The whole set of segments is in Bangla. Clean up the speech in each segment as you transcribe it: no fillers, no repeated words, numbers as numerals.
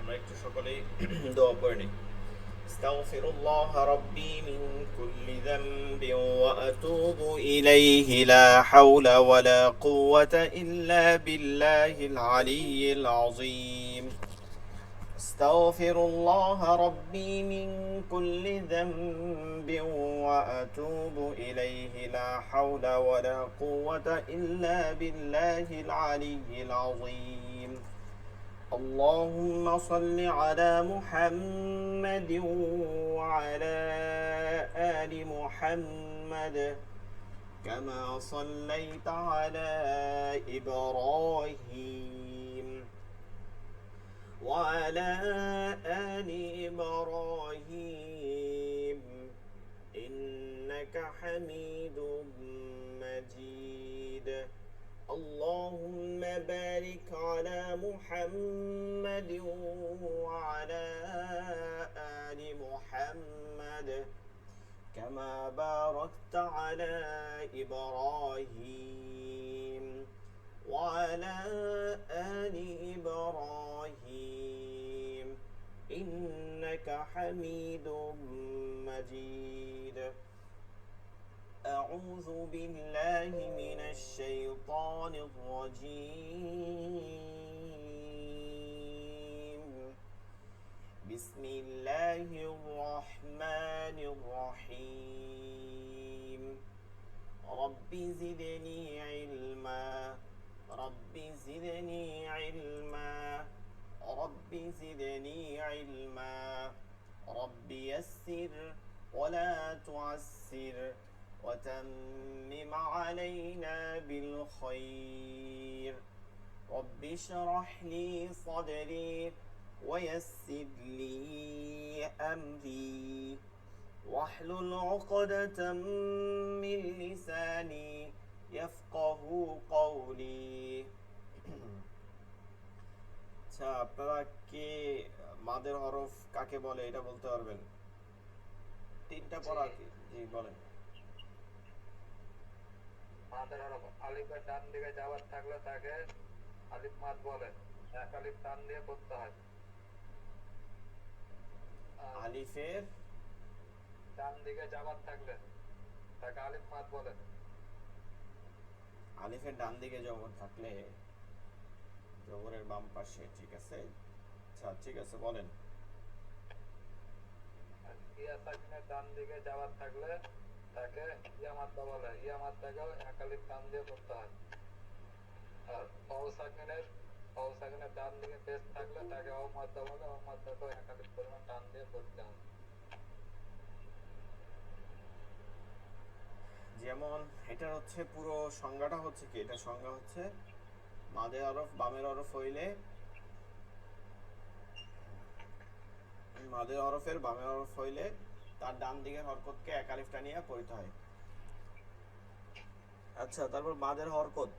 আমরা একটু সকলেই দোয়া করে নিই। أستغفر الله ربي من كل ذنب وأتوب إليه لا حول ولا قوة إلا بالله العلي العظيم. أستغفر الله ربي من كل ذنب وأتوب إليه لا حول ولا قوة إلا بالله العلي العظيم. اللهم صل على محمد وعلى آل محمد كما صليت على إبراهيم وعلى آل إبراهيم إنك حميد مجيد. اللهم بارك على محمد وعلى آل محمد كما باركت على إبراهيم وعلى آل إبراهيم إنك حميد مجيد. أعوذ بالله من الشيطان الرجيم. بسم الله الرحمن الرحيم. رب زدني علما رب زدني علما رب زدني علما رب يسر ولا تعسر وتمم علينا بالخير. رب اشرح لي صدري ويسر لي أمري واحلل عقدة من لساني يفقه قولي. আচ্ছা, আপনারা কে মাদের হরফ কাকে বলে এটা বলতে পারবেন? তিনটা পড়া কি? জি বলেন। মাদের হরফ আলিফের ডান দিকে যাওয়ার থাকলে তাকে আলিফ মাদ বলে। এক আলিফ টান দিয়ে পড়তে হয়। আলিফের ডান দিকে যাওয়ার থাকলে তাকে আলিফ মাদ বলে। আলিফের ডান দিকে জবর থাকলে জবরের বাম পাশে, ঠিক আছে। আচ্ছা ঠিক আছে, বলেন। ইয়া সাকিনের ডান দিকে যাওয়ার থাকলে তাকে ইয়া মাদ্দা বলে। ইয়া মাদ্দাকেও এক আলিফ টান দিয়ে পড়তে হয়। আর অও সাকিনের ডান দিকে পেশ থাকলে তাকে অও মাদ্দা বলে। অও মাদ্দাকেও এক আলিফ পরিমাণ টান দিয়ে পড়তে হয়। যেমন এটার হচ্ছে পুরো সংজ্ঞাটা হচ্ছে কি, এটা সংজ্ঞা হচ্ছে মাদের হরফ বামের হরফ হইলে, মাদের হরফের বামের হরফ হইলে তার ডান দিকের হরকতকে এক আলিফ টানিয়া পড়তে হয়। আচ্ছা, তারপর মাদের হরকত।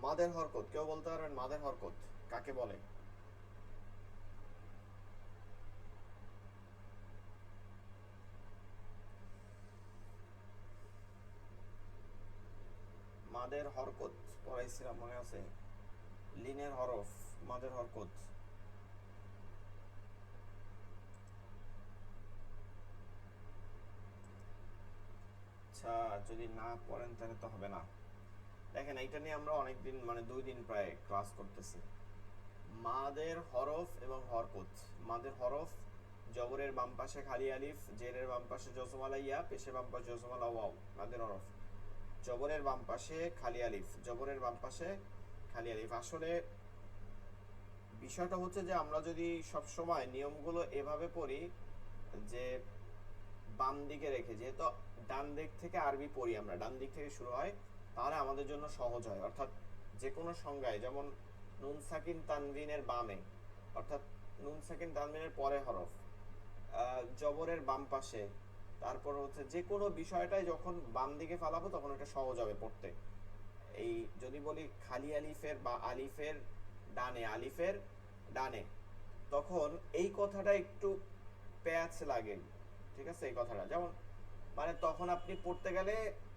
মাদের হরকত কেউ বলতে পারবেন? মাদের হরকত কাকে বলে? মাদের হরকত পড়াইছিলাম, মনে আছে? লিনের হরফ, মাদের হরকত। আচ্ছা, যদি না পড়েন তাহলে তো হবে না। দেখেন, এইটা নিয়ে আমরা অনেকদিন, মানে 2 দিন প্রায় ক্লাস করতেছি। মাদের হরফ এবং হরকত। মাদের হরফ জবরের বাম পাশে খালি আলিফ, জেরের বাম পাশে জজমালা ইয়া, পেশের বাম পাশে জজমালা ওয়াও, মাদের হরফ। জবরের বাম পাশে খালি আলিফ, জবরের বাম পাশে খালি আলিফ। আসলে বিষয়টা হচ্ছে যে আমরা যদি সব সময় নিয়মগুলো এভাবে পড়ি যে বাম দিকে রেখে, যেহেতু ডান দিক থেকে আরবি পড়ি আমরা, ডান দিক থেকে শুরু হয়, তাহলে আমাদের জন্য সহজ হয়। অর্থাৎ যে কোনো সংজ্ঞায়, যেমন নুন সাকিন তানবিনের বামে, অর্থাৎ নুন সাকিন তানবিনের পরে হরফ, জবরের বাম পাশে, তারপর হচ্ছে যে কোনো বিষয়টাই যখন বাম দিকে ফালাবো তখন এটা সহজ হবে পড়তে। এই যদি বলি খালি আলিফের বা আলিফের ডানে, আলিফের ডানে, তখন এই কথাটা একটু প্যাচ লাগে, ঠিক আছে? এই কথাটা যেমন মানে তখন আপনি পড়তে গেলে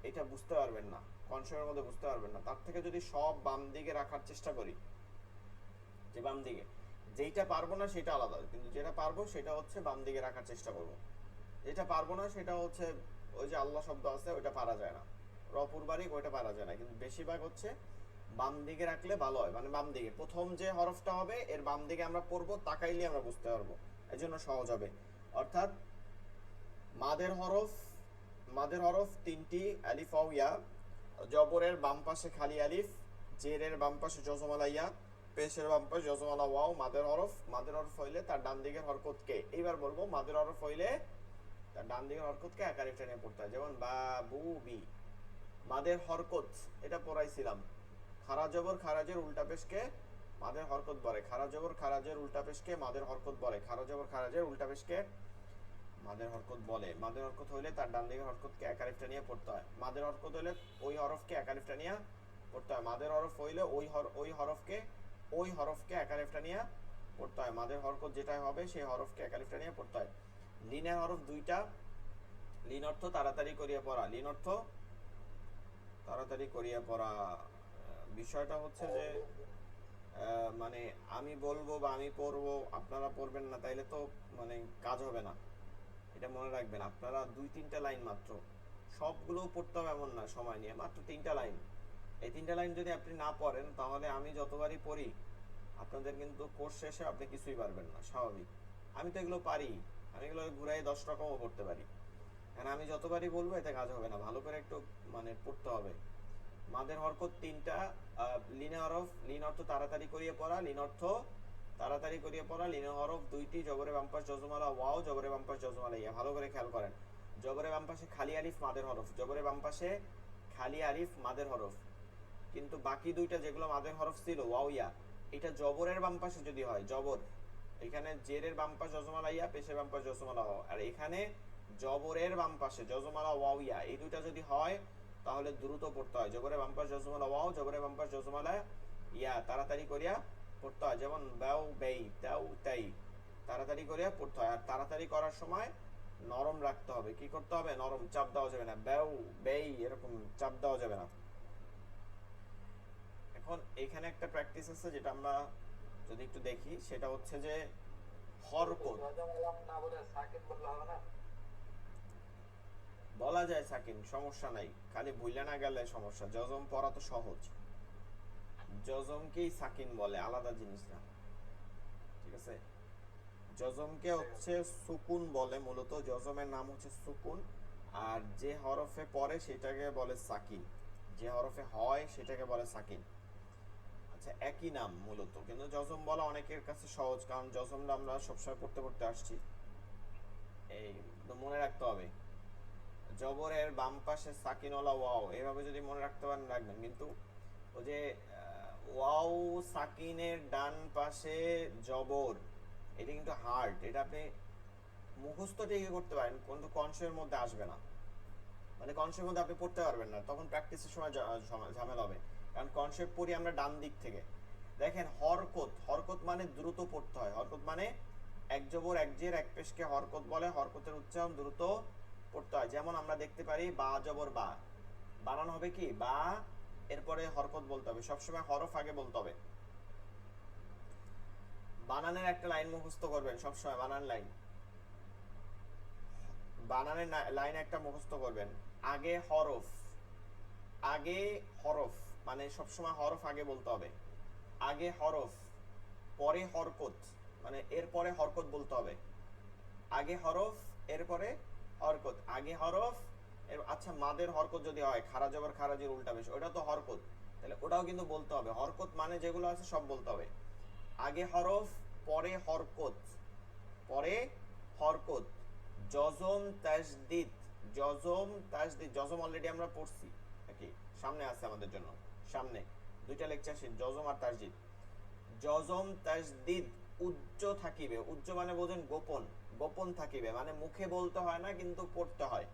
এটা বুঝতে পারবেন না, কনসেপ্টের মধ্যে বুঝতে পারবেন না। তার থেকে যদি সব বাম দিকে রাখার চেষ্টা করি, যে বাম দিকে, যেইটা পারবো না সেটা আলাদা, কিন্তু যেটা পারবো সেটা হচ্ছে বাম দিকে রাখার চেষ্টা করব। যেটা পারবো না সেটা হচ্ছে ওই যে আল্লাহ শব্দ আছে ওইটা পারা যায় না, রপুরবারিক ওইটা পারা যায় না, কিন্তু বেশিরভাগ হচ্ছে বাম দিকে রাখলে ভালো হয়। মানে বাম দিকে প্রথম যে হরফটা হবে এর বাম দিকে আমরা পড়বো, তাকাইলে আমরা বুঝতে পারবো, এই জন্য সহজ হবে। অর্থাৎ মাদের হরফ, মাদের হরফ তিনটি, আলিফ ওয়াও ইয়া, জবরের বাম পাশে খালি আলিফ, জেরের বাম পাশে জজমালা ইয়া, পেশের বাম পাশে জজমালা ওয়াও। মাদের হরফ, মাদের হরফ হইলে তার ডান দিকের হরকতকে, এইবার বলবো মাদের হরফ হইলে তার ডান দিকের হরকতকে এক আলিফ টেনে পড়তে হয়, যেমন বা বু বি। মাদের হরকত এটা পড়াইছিলাম, খারা জবর খারাজের উল্টা পেশকে মাদের হরকত বলে, খারা জবর খারাজের উল্টা পেশকে মাদের হরকত বলে, খারা জবর খারাজের উল্টা পেশকে মাদের হরকত বলে। মাদের হরকত হইলে তার ডান দিকের হরকতকে এক আলিফটা নিয়ে পড়তে হয়। মাদের হরকত হইলে ওই হরফকে এক আলিফটা নিয়ে পড়তে হয়। মাদের হরফ হইলে ওই হরফকে এক আলিফটা নিয়ে পড়তে হয়। মাদের হরকত যেটা হবে সেই হরফকে এক আলিফটা নিয়ে পড়তে হয়। লিনের হরফ দুইটা, লিন অর্থ তাড়াতাড়ি করিয়া পড়া, লিন অর্থ তাড়াতাড়ি করিয়া পড়া। বিষয়টা হচ্ছে যে মানে আমি বলবো বা আমি পড়বো আপনারা পড়বেন না, তাইলে তো মানে কাজ হবে না। এটা মনে রাখবেন, আপনারা 2-3টা লাইন মাত্র, সবগুলো পড়তে হবে এমন না, সময় নিয়ে মাত্র 3টা লাইন। এই 3টা লাইন যদি আপনি না পড়েন তাহলে আমি যতবারই পড়ি আপনাদের কিন্তু কোর্স শেষে আপনি কিছুই পারবেন না, স্বাভাবিক। আমি তো এগুলো পারি, আমি এগুলো ঘুরাই 10 রকমও পড়তে পারি, কারণ আমি যতবারই বলবো এতে কাজ হবে না, ভালো করে একটু মানে পড়তে হবে। মাদের হরকত তিনটা, লিনে হরফ, লিন অর্থ তাড়াতাড়ি করিয়ে পড়া, লিন অর্থ তাড়াতাড়ি করিয়ে পড়া। লিনে হরফ দুইটি, জবরে বাম পাশ জজমালা ওয়াও, জবরে বাম পাশ জজমালা ইয়া। ভালো করে খেয়াল করেন, জবরে বাম পাশে খালি আলিফ মাদের হরফ, জবরে বাম পাশে খালি আলিফ মাদের হরফ। কিন্তু বাকি দুইটা যেগুলো মাদের হরফ ছিল ওয়াও ইয়া, এটা জবরের বাম পাশে যদি হয়, জবর, এখানে জেরের বাম পাশ জজমালা ইয়া, পেশের বাম পাশ জজমালা ওয়াও, আর এখানে জবরের বাম পাশে জজমালা ওয়াও ইয়া, এই দুইটা যদি হয় তাহলে দ্রুত পড়তে হয়। জবরে বাম পাশ জজমালা ওয়াও, জবরে বাম পাশ জজমালা ইয়া, তাড়াতাড়ি করিয়া পড়তে হয়। যেমন বাউ বেই, তাও তাই, তাড়াতাড়ি করিয়া পড়তে হয়। আর তাড়াতাড়ি করার সময় নরম রাখতে হবে, কি করতে হবে, নরম, চাপ দেওয়া যাবে না, বাউ বেই এরকম চাপ দেওয়া যাবে না। এখন এখানে একটা প্র্যাকটিস আছে যেটা আমরা যদি একটু দেখি, সেটা হচ্ছে যে হরকত। না বলে সাকিব বললে হবে না? বলা যায় সাকিন, সমস্যা নাই, খালি ভুলে না গেলে সমস্যা। জজম পড়া তো সহজ, জজমকেই সাকিন বলে, আলাদা জিনিস না, ঠিক আছে। জজমকে হচ্ছে সুকুন বলে, মূলত জজমের নাম হচ্ছে সুকুন, আর যে হরফে পড়ে সেটাকে বলে সাকিন, যে হরফে হয় সেটাকে বলে সাকিন। আচ্ছা, একই নাম মূলত, কিন্তু জজম বলা অনেকের কাছে সহজ, কারণ জজমটা আমরা সবসময় পড়তে পড়তে আসছি। এই মনে রাখতে হবে, জবরের বাম পাশে সাকিনওয়ালা ওয়াও, এভাবে যদি মনে রাখতে পারেন রাখবেন। কিন্তু ওই যে ওয়াও সাকিনের ডান পাশে জবর, এটা কিন্তু হার্ড, এটা আপনি মুখস্থ ঠিকই করতে পারেন কিন্তু কনসেপ্টের মধ্যে আসবে না, মানে কনসেপ্টের মধ্যে আপনি পড়তে পারবেন না, তখন প্র্যাকটিসের সময় ঝামেলা হবে। কারণ কনসেপ্ট পড়ি আমরা ডান দিক থেকে। দেখেন হরকত, হরকত মানে দ্রুত পড়তে হয়, হরকত মানে এক জবর এক জের এক পেশকে হরকত বলে, হরকতের উচ্চারণ দ্রুত পড়তে হয়। যেমন আমরা দেখতে পারি বা জবর বা, বানান হবে কি বা, এরপরে হরকত বলতে হবে, সবসময় হরফ আগে বলতে হবে। বানানের একটা লাইন মুখস্থ করবেন সবসময়, বানান লাইন, বানানের লাইন একটা মুখস্থ করবেন। আগে হরফ, আগে হরফ, মানে সবসময় হরফ আগে বলতে হবে, আগে হরফ পরে হরকত, মানে এরপরে হরকত বলতে হবে। আগে হরফ এরপরে হরকত, আগে হরফ আচ্ছা, মাদের হরকত যদি হয়, খারা জবর খারাজের উল্টা পেশ, ওটা তো হরকত, তাহলে ওটাও কিন্তু বলতে হবে। হরকত মানে যেগুলো আছে সব বলতে হবে। আগে হরফ পরে হরকত, পরে হরকত। জজম তাসদিদ, জজম তাসদিদ, জজম অলরেডি আমরা পড়ছি নাকি, সামনে আছে আমাদের জন্য, সামনে 2টা লেকচার শেষ, জজম আর তাসদিদ। জজম তাসদিদ উচ্চ থাকিবে, উচ্চ মানে বোঝেন গোপন, গোপন থাকিবে মানে মুখে বলতে হয় না কিন্তু পড়তে হয়,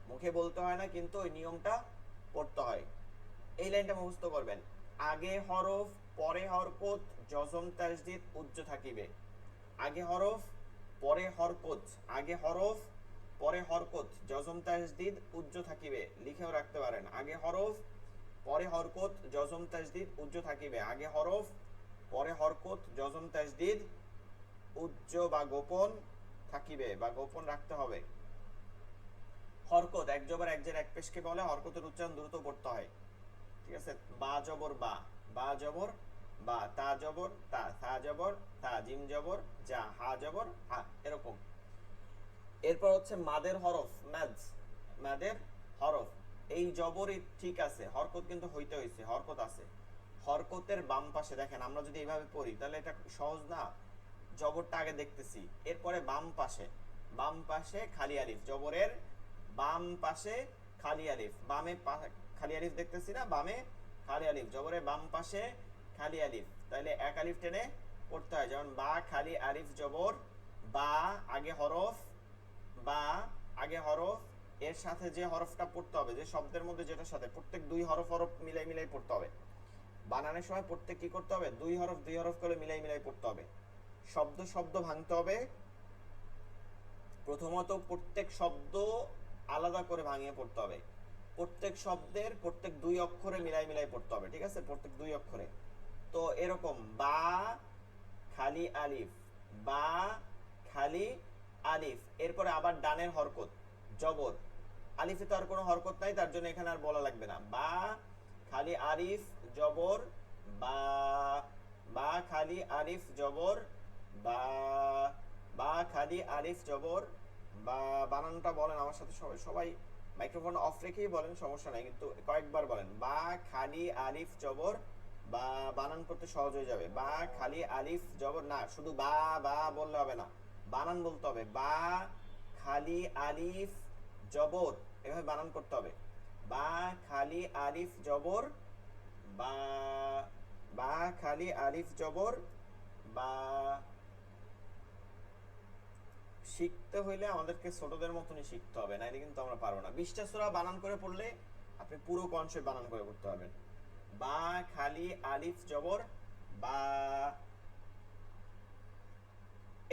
মুখে বলতে হয় না কিন্তু ওই নিয়মটা পড়তে হয়। এই লাইনটা মুখস্থ করবেন, আগে হরফ পরে হরকত, জজম তাসদিদ উচ্চ থাকিবে। আগে হরফ পরে হরকত, আগে হরফ পরে হরকত জজম তাজদিদ উজ্জ থাকিবে, লিখেও রাখতে পারেন। আগে হরফ পরে হরকত জজম তাজদিদ উজ্জ থাকিবে, আগে হরফ পরে হরকত জজম তাজদিদ উজ্জ বা গোপন থাকিবে বা গোপন রাখতে হবে। হরকত এক জবর এক জের এক পেশকে বলে, হরকতের উচ্চারণ দ্রুত করতে হয়। ঠিক আছে, বা জবর বা, বা জবর বা, তা জবর তা, সা জবর তা, জিম জবর যা, হা জবর হা, এরকম। এরপর হচ্ছে মাদের হরফ, মাদের হরফ। এই জবরই ঠিক আছে, হরকত কিন্তু হইতে হইছে, হরকত আছে। হরকতের বাম পাশে দেখেন, আমরা যদি এইভাবে পড়ি তাহলে এটা সহজ না। জবরটা আগে দেখতেছি, এরপরে বাম পাশে, বাম পাশে খালি আলিফ, জবরের বাম পাশে খালি আলিফ, বামে খালি আলিফ দেখতেছি না, বামে খালি আলিফ, জবরের বাম পাশে খালি আলিফ, তাহলে এক আলিফ টেনে পড়তে হয়। যেমন বা খালি আলিফ জবর বা, আগে হরফ, বা আগে হরফ, এর সাথে যে হরফটা পড়তে হবে, যে শব্দের মধ্যে যেটার সাথে, প্রত্যেক দুই হরফ হরফ মিলাই মিলাই পড়তে হবে। বানানোর সময় প্রত্যেক কি করতে হবে, দুই হরফ করে মিলাই মিলাই পড়তে হবে। শব্দ শব্দ ভাঙতে হবে। প্রথমত প্রত্যেক শব্দ আলাদা করে ভাঙিয়ে পড়তে হবে, প্রত্যেক শব্দের প্রত্যেক দুই অক্ষরে মিলাই মিলাই পড়তে হবে। ঠিক আছে, প্রত্যেক দুই অক্ষরে। তো এরকম বা খালি আলিফ, বা খালি আলিফ, এরপরে আবার ডানের হরকত জবর, আলিফে তো আর কোনো হরকত নাই, তার জন্য এখানে আর বলা লাগবে না। বা খালি আলিফ জবর বা, বা খালি আলিফ জবর বা, বা খালি আলিফ জবর বা। বানানটা বলেন আমার সাথে সবাই, সবাই মাইক্রোফোন অফ রেখেই বলেন, সমস্যা নাই, কিন্তু কয়েকবার বলেন। বা খালি আলিফ জবর বা, বানান করতে সহজ হয়ে যাবে। বা খালি আলিফ জবর না, শুধু বা বা বললে হবে না, বানান বলতে হবে। বা খালি আলিফ জবর, এভাবে বানান করতে হবে। বা খালি আলিফ জবর বা, বা খালি আলিফ জবর বা। শিখতে হইলে আমাদেরকে ছোটদের মতনই শিখতে হবে, নাইলে কিন্তু আমরা পারবো না। 20টা সূরা বানান করে পড়লে আপনি পুরো কনসেপ্ট বানান করে পড়তে পারবেন। বা খালি আলিফ জবর বা,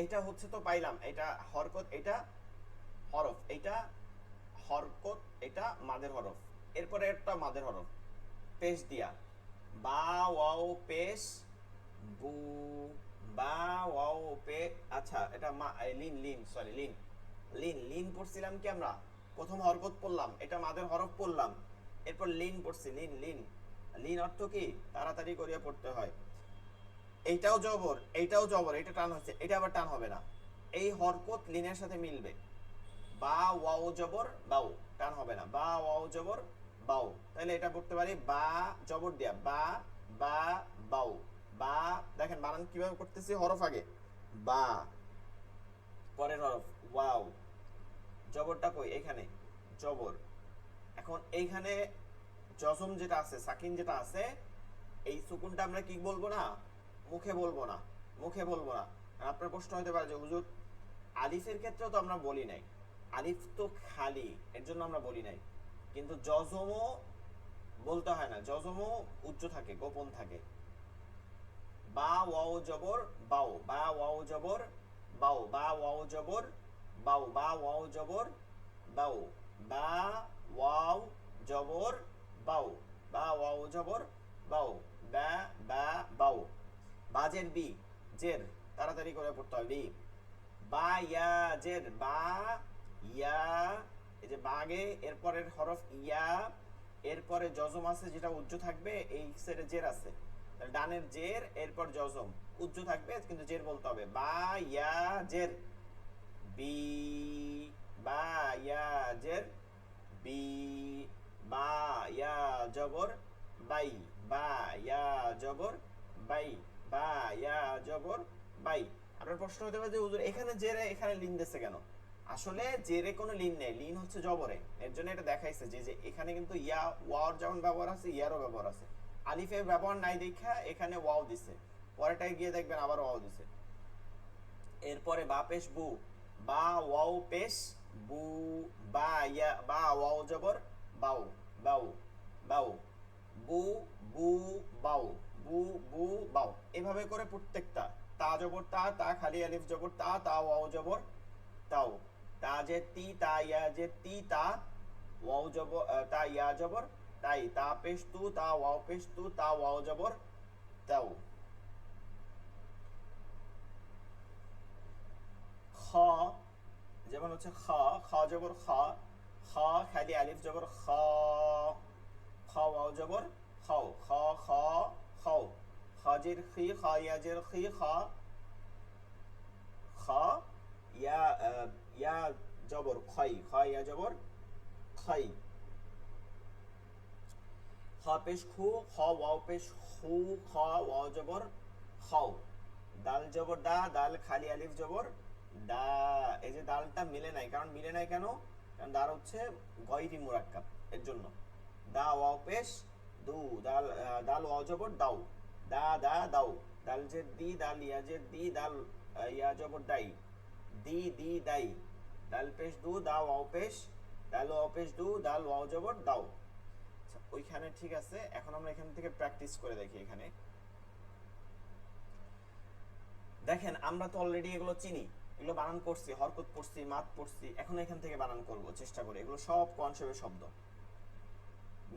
এটা হচ্ছে তো পাইলাম, এটা হরকত, এটা হরফ, এটা হরকত, এটা মাদের হরফ। এরপরে একটা মাদের হরফ পেশ দিয়া, বা ওয়াও পেশ বু, বা ওয়াও পে, আচ্ছা এটা লিন, লিন সরি লিন, লিন লিন পড়ছিলাম কি আমরা, প্রথম হরকত পড়লাম, এটা মাদের হরফ পড়লাম, এরপর লিন পড়ছি, লিন লিন। লিন অর্থ কি, তাড়াতাড়ি করিয়া পড়তে হয়। এইটাও জবর, এইটাও জবর, এটা টান হচ্ছে, এটা আবার টান হবে না, এই হরকত লিনের সাথে মিলবে। বা ওয়াও জবর বাউ, টান হবে না, বা ওয়াও জবর বাউ, তাহলে এটা পড়তে পারি বা জবর দিয়া বা, বা বাউ, বা। দেখেন বানান কিভাবে করতেছি, হরফ আগে বা, পরের হরফ ওয়াও, জবরটা কই, এখানে জবর। এখন এইখানে জজম যেটা আছে, সাকিন যেটা আছে, এই সুকুনটা আমরা কি বলবো না, মুখে বলবো না, মুখে বলবো না। আপনার প্রশ্ন হতে পারে যে হুজুর আলিফের ক্ষেত্রেও তো আমরা বলি নাই, আলিফ তো খালি, এর জন্য আমরা বলি নাই। কিন্তু জজমও বলতে হয় না, জজমও উচ্চ থাকে, গোপন থাকে। বা ওয়াও জবর বাও, বা ওয়াও জবর বাও, বা ওয়াও জবর বাও, বা ওয়াও জবর বাও, বা ওয়াও জবর বাও, বা ওয়াও জবর বাও, বা বা বাও। বাজের বি, জের, তাড়াতাড়ি করে পড়তে হবে, বি। বা ইয়া জের বা, ইয়া, এই যে বাগে এরপরের হরফ ইয়া, এরপরে জজম আছে যেটা উজ্জ থাকবে, এই সেরে জের আছে, ডানের জের, এরপর জজম উজ্জ থাকবে কিন্তু জের বলতে হবে। বা ইয়া জের বি, বা ইয়া জের বি, বা ইয়া জবর বাই, বা ইয়া জবর বাই, বা ইয়া জবর বাই। আপনার প্রশ্ন হতে পারে যে হুজুর এখানে জেরে এখানে লিন দিচ্ছে কেন, আসলে জেরে কোনো লিন নেই, লিন হচ্ছে জবরে, এর জন্য এটা দেখাইছে যে যে এখানে কিন্তু ইয়া ওয়াওর যেমন ব্যবহার আছে, ইয়ারও ব্যবহার আছে। আলিফের ব্যবহার নাই দেখা এখানে ওয়াও দিছে, পরেটায় গিয়ে দেখবেন আবার ওয়াও দিছে। এরপরে বা পেশ বু, বা ওয়াও পেশ বু, বা ইয়া, বা ওয়াও জবর বাউ, বাউ বাউ, বু বু বাউ, বু বু বাউ, এভাবে করে প্রত্যেকটা, তা জবর তা, তা খালি আলিফ জবর তা, তা ওয়াও জবর তাও, তা জের তি, তা ইয়া জের তি, তা ওয়াও জবর তা ইয়া জবর তাই, তা পেশ তু, তা ওয়াও পেশ তু, তা ওয়াও জবর তাও। খ, যেমন হচ্ছে খ, খ জবর খ, খ খালি আলিফ জবর খ, খ ওয়াও জবর খাও, খ খ খাও। খাজির খি, খ ইয়াজের খি, খ খ ইয়া ইয়া জবর খই, খ ইয়া জবর খই। খ পেশ খু, খ ওয়াও পেশ খু, খ ওয়াও জবর খাও। দাল জবর দা, দাল খালি আলিফ জবর দা। এই যে দালটা মিলে নাই, কারণ মিলে নাই কেন? কারণ দাল হচ্ছে গয়রি মুরাক্কাব, এর জন্য। দা ওয়াও পেশ দু, দাল দাল ওয়াও জবর দাও, দা দা দাও। দাল জের দি, দাল ইয়া জের দি, দাল ইয়া জবর দাই, দি দি দাই। দাল পেশ দু, দা ওয়াও পেশ, দাল ওয়াও পেশ দু, দাল ওয়াও জবর দাও। আচ্ছা, ওইখানে ঠিক আছে। এখন আমরা এখান থেকে প্র্যাকটিস করে দেখি। এখানে দেখেন, আমরা তো অলরেডি এগুলো চিনি, এগুলো বানান করছি, হরকত পড়ছি, মাত পড়ছি। এখন এখান থেকে বানান করব, চেষ্টা করি। এগুলো সব কনসেপ্টের শব্দ।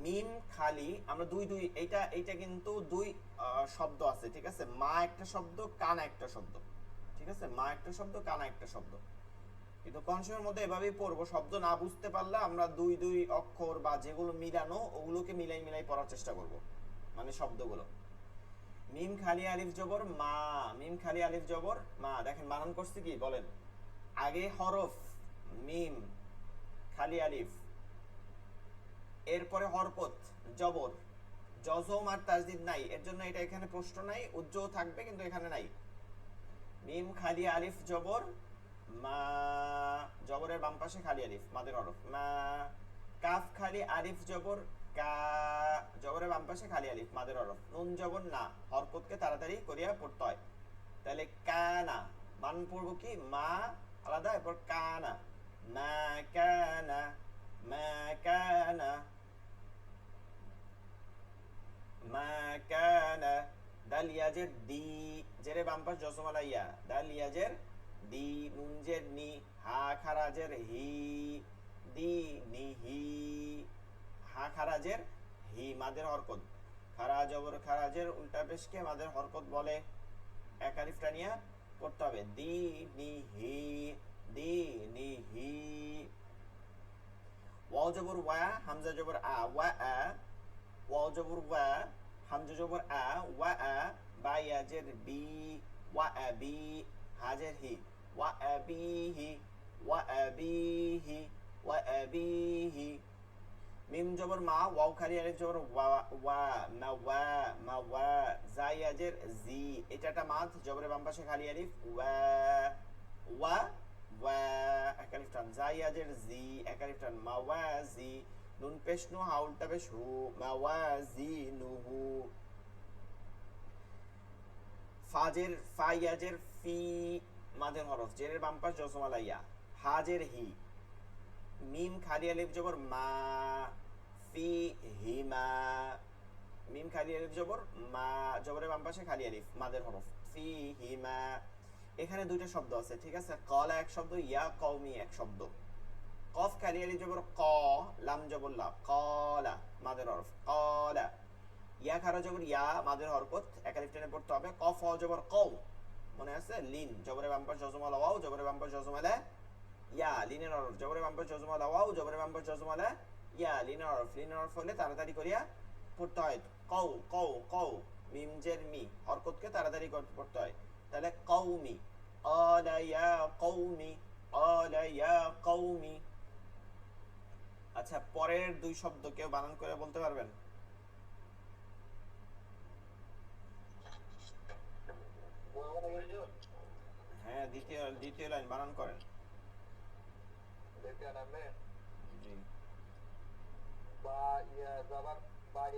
মিম খালি আমরা দুই দুই, এইটা এইটা কিন্তু দুই শব্দ আছে, ঠিক আছে? মা একটা শব্দ, কানা একটা শব্দ, ঠিক আছে? মা একটা শব্দ, কানা একটা শব্দ। কিন্তু কনসেপ্টের মধ্যে এভাবেই পড়বো। শব্দ না বুঝতে পারলে আমরা দুই দুই অক্ষর বা যেগুলো মিলানো, ওগুলোকে মিলাই মিলাই পড়ার চেষ্টা করব, মানে শব্দগুলো। মিম খালি আলিফ জবর মা, মিম খালি আলিফ জবর মা। দেখেন বানান করছি কি বলেন? আগে হরফ মিম খালি আলিফ, এরপরে হরকত জবর, জজম আর তাজদিদ নাই, এর জন্য এটা এখানে প্রশ্ন নাই। উজ্জ্বল থাকবে কিন্তু এখানে নাই। মিম খালি আলিফ জবর মা, জবরের বাম পাশে খালি আলিফ, মাদের হরফ মা। কাফ খালি আলিফ জবর কা, জবরের বাম পাশে খালি আলিফ, মাদের হরফ। নুন জবর না, হরকতকে তাড়াতাড়ি করিয়া পড়তে হয়। তাহলে কানা বানান পড়বো কি? মা আলাদা, এরপর কানা, মা কানা, মা কানা, মা কানা। দাল ইয়াজের দি, জেরে বাম পাশ জসমালা ইয়া, দাল ইয়াজের দি। নুন জের নি, হা খারাজের হি, দি নি হি, হা খারাজের হি, মাদের হরকত। খারা জবর খারাজের উল্টা পেশকে মাদের হরকত বলে। এক আলিফটা নিয়ে পড়তে হবে, দি নি হি, দি নি হি। ওয়াও জবর ওয়া, হামজা জবর আ, ওয়া আ, ওয়াও জবর ওয়া, হামজা জবর আ, ওয়া আ। বা ইয়াজের বি, ওয়া আবি, হাজের হি, ওয়া আবিহি, ওয়া আবিহি, ওয়া আবিহি। মিম জবর মা, ওয়াও খালি আলিফ জবর ওয়া, ওয়া মা ওয়া, মা ওয়া। জাইয়াজের জি, এটা একটা মাদ, জবরে বাম পাশে খালি আলিফ, ওয়া ওয়া ওয়া, এক আলিফ টান। জাইয়াজের জি, এক আলিফ টান, মা ওয়া জি। নুন পেশ নু, হা উল্টা পেশ হু, মা ওয়া জি নুহু। ফাজের ফাইয়াজের ফি, মাদের হরফ, জেরের বাম পাশ জসমালা ইয়া, হাজের হি। মিম খালি আলিফ জবর মা, ফি হিমা, মিম খালি আলিফ জবর মা, জবরের বাম পাশে খালি আলিফ, মাদের হরফ, ফি হিমা। এখানে দুইটা শব্দ আছে, ঠিক আছে? কলা এক শব্দ, ইয়া কওমি এক শব্দ। কফ খালি আলিফ জবর ক, লাম জবর লা, কলা, মাদের হরফ, কলা। ইয়া খারা জবর ইয়া, মাদের হরকত, এক আলিফ টেনে পড়তে হবে। কফ ও জবর কও, মনে আছে? লিন, জবরের বাম পাশ জজমালা ওয়াও, জবরের বাম পাশ জজমালা ইয়া, লিনের হরফ, জবরের বাম পাশ জজমালা ওয়াও, জবরের বাম পাশ জজমালা ইয়া, লিনের হরফ। লিনের হরফ হলে তাড়াতাড়ি করিয়া পড়তে হয়। কও কও কও, মিম জের মি, হরকতকে তাড়াতাড়ি পড়তে হয়। তাহলে কওমি, ক্বালা ইয়া কওমি, ক্বালা ইয়া কওমি। আচ্ছা, পরের দুই শব্দ কেউ বানান করে বলতে পারবেন? হ্যাঁ, দ্বিতীয় দ্বিতীয় লাইন বানান করেন। দ্বিতীয় নামে জি। বা ইয়া জবর বাই,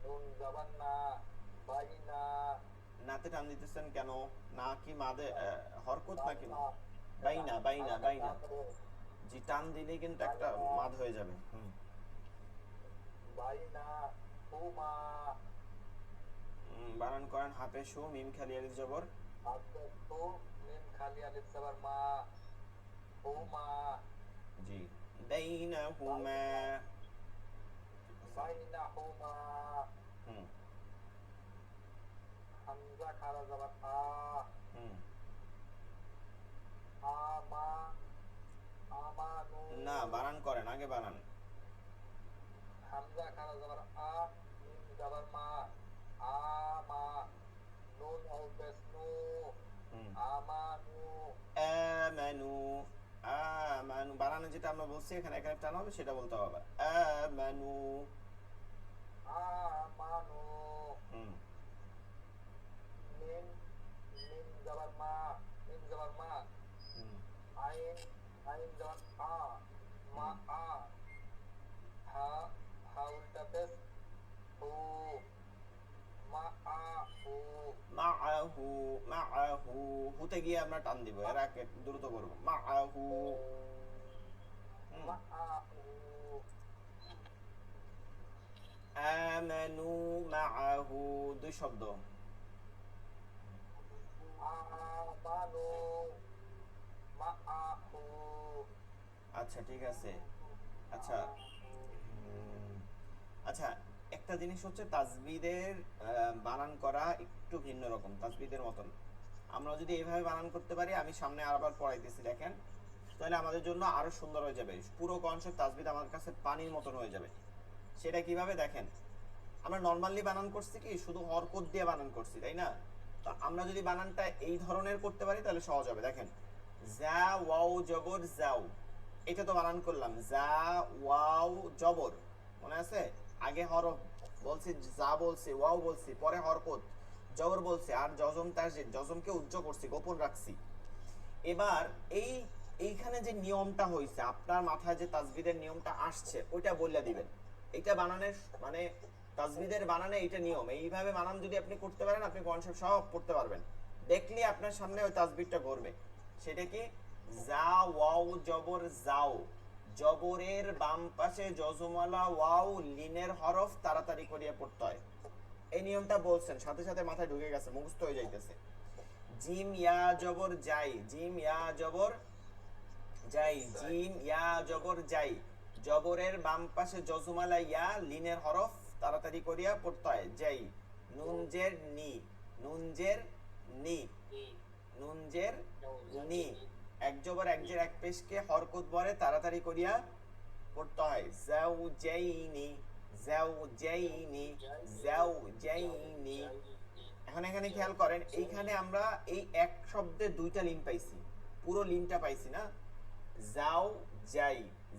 নুন জবর না, বাই না। নাতে টান দিতেছেন কেন? না কি মাদে হরকত নাকি? না, বাইনা বাইনা বাইনা। তারপরে জি, টান দিলেই কিন্তু একটা বাইনা, মাদ হয়ে যাবে। বাইনা, হুমা। বানান করেন। হাফে শু, মিম খালি আলিফ জবর আচ্ছা, তো মিম খালি আলিফ জবর মা, হুমা জি বাইনাহুমা বাইনাহুমা হুম হামজা খারা জবর আ হুম আমা আমানু না বানান করেন আগে বানান হামজা খারা জবর আ মিম জবর মা আমা নুন আল পেশ নু হুম আমানু আমানু আমানু বানানো যেটা আমরা বলছি এখানে এখানে টান হবে সেটা বলতে হবে আমানু আমানু হুম মিম মিম জবর মা মিম জবর মা হুম আইন আইন জবর আ মা আ হা হা উল্টা পেশ হু মা আ হু মাআহু মাআহু হুতে গিয়ে আমরা টান দিব এর আগে দ্রুত করব মাআহু হুম মা আ হু আমানু মাআহু দুই শব্দ আমানু মা আ হু আচ্ছা ঠিক আছে আচ্ছা আচ্ছা একটা জিনিস হচ্ছে তাজবিদের বানান করা একটু ভিন্ন রকম তাজবিদের মতন আমরা যদি এইভাবে বানান করতে পারি আমি সামনে আবার পড়াইতেছি দেখেন তাহলে আমাদের জন্য আরো সুন্দর হয়ে যাবে পুরো কনসেপ্ট তাজবিদ আমার কাছে পানির মতন হয়ে যাবে সেটা কিভাবে দেখেন আমরা নর্মালি বানান করছি কি শুধু হরকত দিয়ে বানান করছি তাই না তো আমরা যদি বানানটা এই ধরনের করতে পারি তাহলে সহজ হবে দেখেন জা ওয়াও জবর যাও এটা তো বানান করলাম জা ওয়াও জবর মনে আছে আগে হরফ বলছি যা বলছি ওয়াও বলছি পরে হরকত জবর বলছি আর জজম তাসদীদ জজমকে উচ্চ করছি গোপন রাখছি এবার এই এইখানে যে নিয়মটা হইছে আপনার মাথায় যে তাজবিদের নিয়মটা আসছে ওইটা বললে দিবেন এটা বানানের মানে তাজবিদের বানানে এটা নিয়ম এইভাবে বানান যদি আপনি করতে পারেন আপনি কনসেপ্ট সব পড়তে পারবেন দেখলি আপনার সামনে ওই তাজবিদটা ঘুরবে সেটা কি জা ওয়াও জবর যাও জবরের বাম পাশে জজমালা ওয়াও লিনের হরফ তাড়াতাড়ি করিয়া পড়তে হয় এই নিয়মটা বলছেন সাথে সাথে মাথায় ঢুকে গেছে মুখস্থ হয়ে যাইতেছে জিম ইয়া জবর যাই জিম ইয়া জবর যাই জিম ইয়া জবর যাই জবরের বাম পাশে জজমালা ইয়া লিনের হরফ তাড়াতাড়ি করিয়া পড়তে হয় যাই নুনজের নি নুনজের নি নুনজের নি এক জবর এক জের এক পেশকে হরকত বরে তাড়াতাড়ি করিয়া পড়তে হয় যাও জাইনি যাও জাইনি যাও জাইনি এখন এখানে খেয়াল করেন এইখানে আমরা এই এক শব্দে দুইটা লিন পাইছি পুরো লিনটা পাইছি না যাও যাই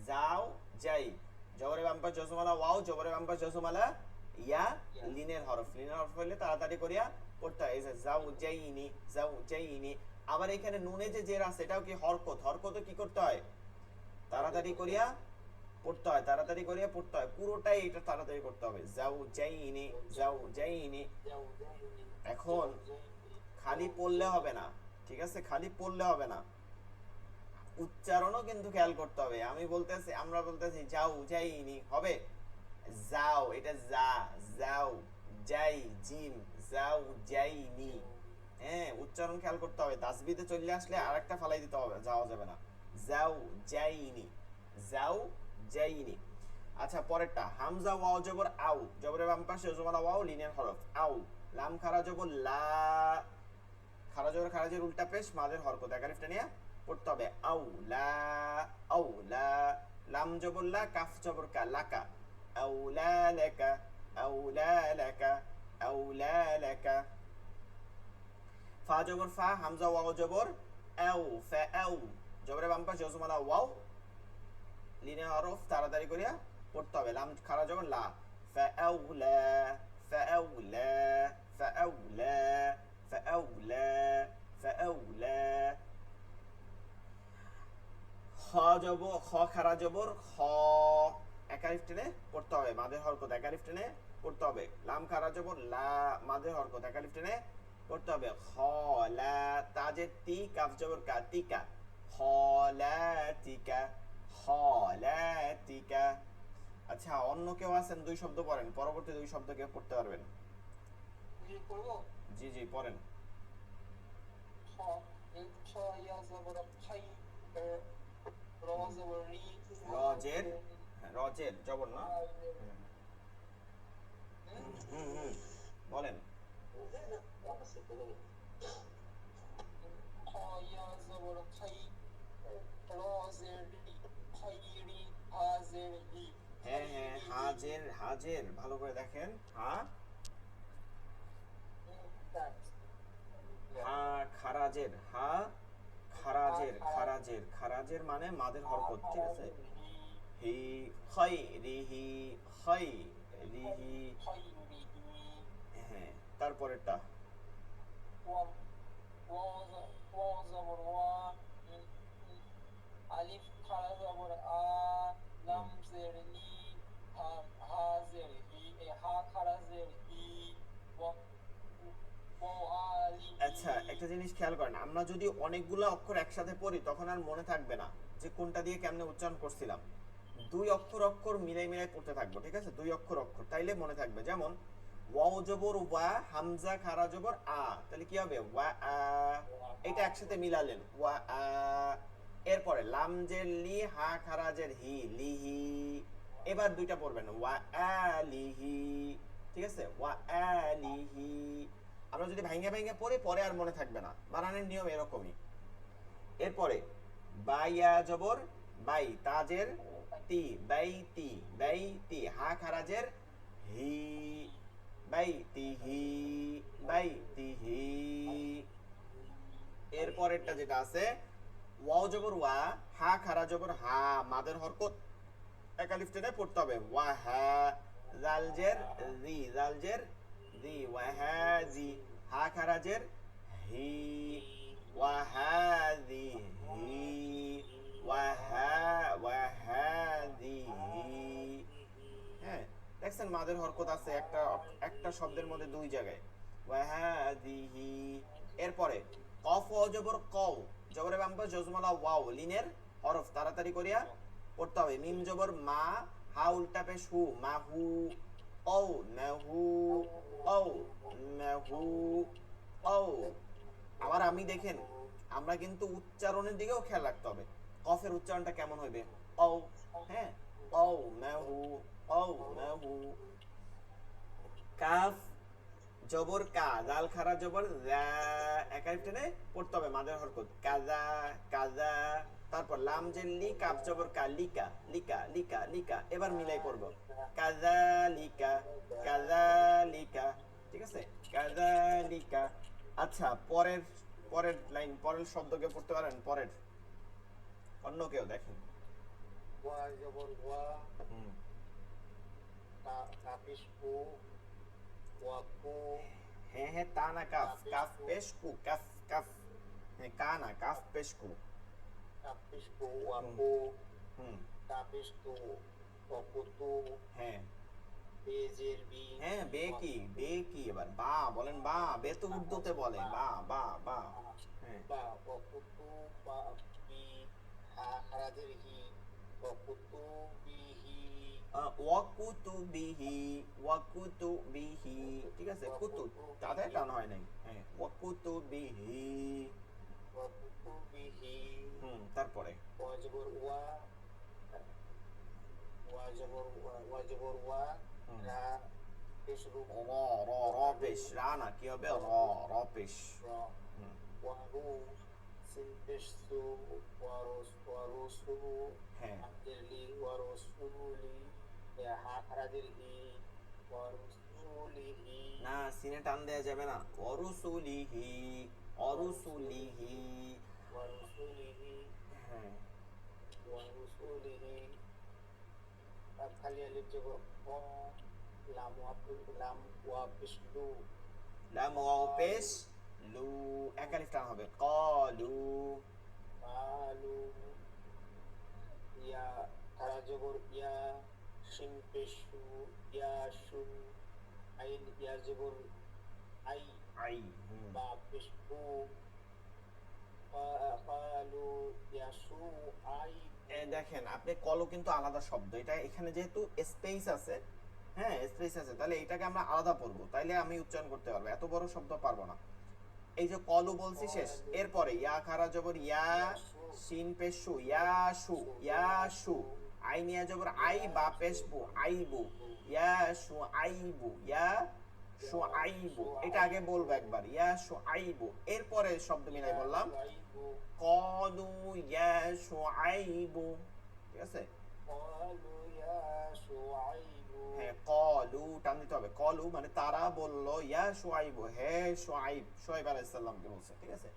যাও যাই জবরের বাম পাশ জজমালা ওয়াও জবরের বাম পাশ জজমালা ইয়া লিনের হরফ হইলে তাড়াতাড়ি করিয়া পড়তে হয় এই যে যাও যাইনি আবার এখানে নুনে যে জের আছে এটাও কি হরকত হরকত কি করতে হয় তাড়াতাড়ি করিয়া পড়তে হয় তাড়াতাড়ি করিয়া পড়তে হয় পুরোটাই এটা তাড়াতাড়ি করতে হবে যাও যাইনি এখন খালি পড়লে হবে না ঠিক আছে খালি পড়লে হবে না উচ্চারণও কিন্তু খেয়াল করতে হবে আমি বলতেছি আমরা বলতেছি যাও যাইনি হবে যাও এটা যাও যাই জিম যাও যাইনি হ্যাঁ উচ্চারণ খেয়াল করতে হবে তাসবিদে চলে আসলে আরেকটা ফালাই দিতে হবে যাওয়া যাবে না যাও যাইনি যাও যাইনি আচ্ছা পরেরটা হামজা ওয়াও জবর আউ জবরের বাম পাশে জবর ওয়াও লিনের হরফ আউ লাম খারা জবর লা খারা জবর খারাজের উল্টা পেশ মাদের হরকত একালিফটা নিয়ে পড়তে হবে আউ লা লাম জবর লা কাফ জবর কা লাকা আউলা লাকা আউলা লাকা আউলা লাকা ফা জবর ফা হামজা ওয়াও জবর আউ ফা আউ জবরের বাম পাশে জজমালা ওয়াও লিনে হরফ তাড়াতাড়ি করিয়া পড়তে হবে লাম খারা জবর লা ফাআউলা ফাআউলা ফাআউলা ফাআউলা ফাআউলা খ জবর খ খারা জবর খ একালিফ টেনে পড়তে হবে মাদের হরকত একালিফ টেনে পড়তে হবে লাম খারা জবর লা মাদের হরকত একালিফ টেনে পড়তে হবে খ লা তাজের তি কাফ জবর কা তিকা খ লা তিকা খলাতিকা আচ্ছা অন্য কেউ আছেন দুই শব্দ পড়েন পরবর্তী দুই শব্দ কেউ পড়তে পারবেন জি পড়বো জি জি পড়েন খ খ ইয়া জবর খাই রজের, হ্যাঁ, রজের জবর না? হুম হুম, বলেন। হ্যাঁ হ্যাঁ, হাজের, হাজের ভালো করে দেখেন। হা, হা খারাজের, হা খারাজের, খারাজের, খারাজের মানে মাদের হরকত, ঠিক আছে? হি, খাই রিহি, খাই রিহি। হ্যাঁ, তারপরেরটা। হুম। আচ্ছা, একটা জিনিস খেয়াল করেন, আমরা যদি অনেকগুলো অক্ষর একসাথে পড়ি তখন আর মনে থাকবে না যে কোনটা দিয়ে কেমনে উচ্চারণ করছিলাম। দুই অক্ষর অক্ষর মিলাই মিলাই পড়তে থাকবো, ঠিক আছে? দুই অক্ষর অক্ষর, তাইলে মনে থাকবে। যেমন ওয়াও জবর ওয়া, হামজা খারা জবর আ, তাহলে কি হবে? ওয়া আ, এটা একসাথে মিলালেন, ওয়া আ। এরপরে লাম জের লি, হা খারা জের হি, লিহি। এবার দুইটা পড়বেন, ওয়া আ লিহি, ঠিক আছে? ওয়া আ লিহি। আমরা যদি ভাইঙ্গা ভাইঙ্গা পড়ি পরে আর মনে থাকবে না, বানানের নিয়ম এরকমই। এরপরে বাইয়া জবর বাই, তাজের তি, বাইতি, বাইতি, হা খারাজের হি, বাইতিহি, বাইতিহি। এরপরেরটা যেটা আছে, ওয়াও জবর ওয়া, হা খারা জবর হা, মাদের হরকত একালিফ টেনে পড়তে হবে। ওয়া হা, জালজের জি, জালজের জি, ওয়া হা জি, হা খারাজের হি, ওয়া হা জি হি, ওয়া হা, ওয়া হা জি হি। হ্যাঁ, দেখছেন মাদের হরকত আছে একটা, একটা শব্দের মধ্যে দুই জায়গায়, ওয়া হা জি হি। এরপরে কফ ও জবর কও, জবরে বাম্পা জজমালা ওয়াও, লিনের হরফ তাড়াতাড়ি করিয়া পড়তে হবে। মিম জবর মা, হা উল্টা পেশ হু, মাহু, ও মাহু, ও মাহু, ও। আবার আমি দেখেন, আমরা কিন্তু উচ্চারণের দিকেও খেয়াল রাখতে হবে, কফের উচ্চারণটা কেমন হইবে। ও, হ্যাঁ, ও মাহু, ও মাহু। কাফ জবর কা, জাল খারা জবর যা, একালিফ টেনে পড়তে হবে, মাদের হরকত, কাজা, কাজা। তারপর লাম জের লি, কাফ জবর কা, লিকা, লিকা, লিকা, লিকা। এবার মিলাই পড়ব, কাজা লিকা, কাজা লিকা, ঠিক আছে? কাজা লিকা। আচ্ছা, পরের, পরের লাইন, পরের শব্দকে পড়তে পারেন? পরের অন্য কেউ দেখেন। হুম। হ্যাঁ হ্যাঁ, তা না, কাফ, কাফ পেশ কু, কাফ, কাফ। হ্যাঁ, কা না, কাফ পেশ কু। হুম হুম। হ্যাঁ হ্যাঁ, বে কি, বে কি? এবার বা বলেন, বা, বে তো উর্দুতে বলে বা, বা, বা। হ্যাঁ, ওয়াকুতুবিহি, ওয়াকুতুবিহি, ঠিক আছে? কুতু, তাতে টান হয় নাই। হ্যাঁ, ওয়াকুতুবিহি। হুম, তারপরে হুম, র, র, র পেশ, রা না, কি হবে? র, র পেশ। হুম, হ্যাঁ, না, সিনে টান দেয়া যাবে না। অরুসুলিহি, অরুসুলিহি। হ্যাঁ, লাম ওয়াও পেশ লু, একালিফ টান হবে, কলু। আই, হুম। দেখেন আপনি, কলও কিন্তু আলাদা শব্দ, এটা এখানে যেহেতু স্পেস আছে, হ্যাঁ স্পেস আছে, তাহলে এটাকে আমরা আলাদা পড়বো, তাইলে আমি উচ্চারণ করতে পারবো, এত বড় শব্দ পারবো না। এই যে কলু বলছি শেষ, এরপরে ইয়া খারা জবর ইয়া, শিন পেশু ইয়াশু ইয়াশু, আইন ইয়া জবর আই বা পেশবু আইবু, ইয়াশু আইবু ইয়াশু আইবু, এটা আগে বলবো একবার ইয়াশু আইবু, এরপরে শব্দ মিলাই বললাম কলু ইয়াশু আইবু, ঠিক আছে? হ্যাঁ কলু টান দিতে হবে, কলু মানে তারা বললো ইয়া শুআইবু, হে শুআইব, শুআইব আলাইহিস সালামকে বলছে, ঠিক আছে?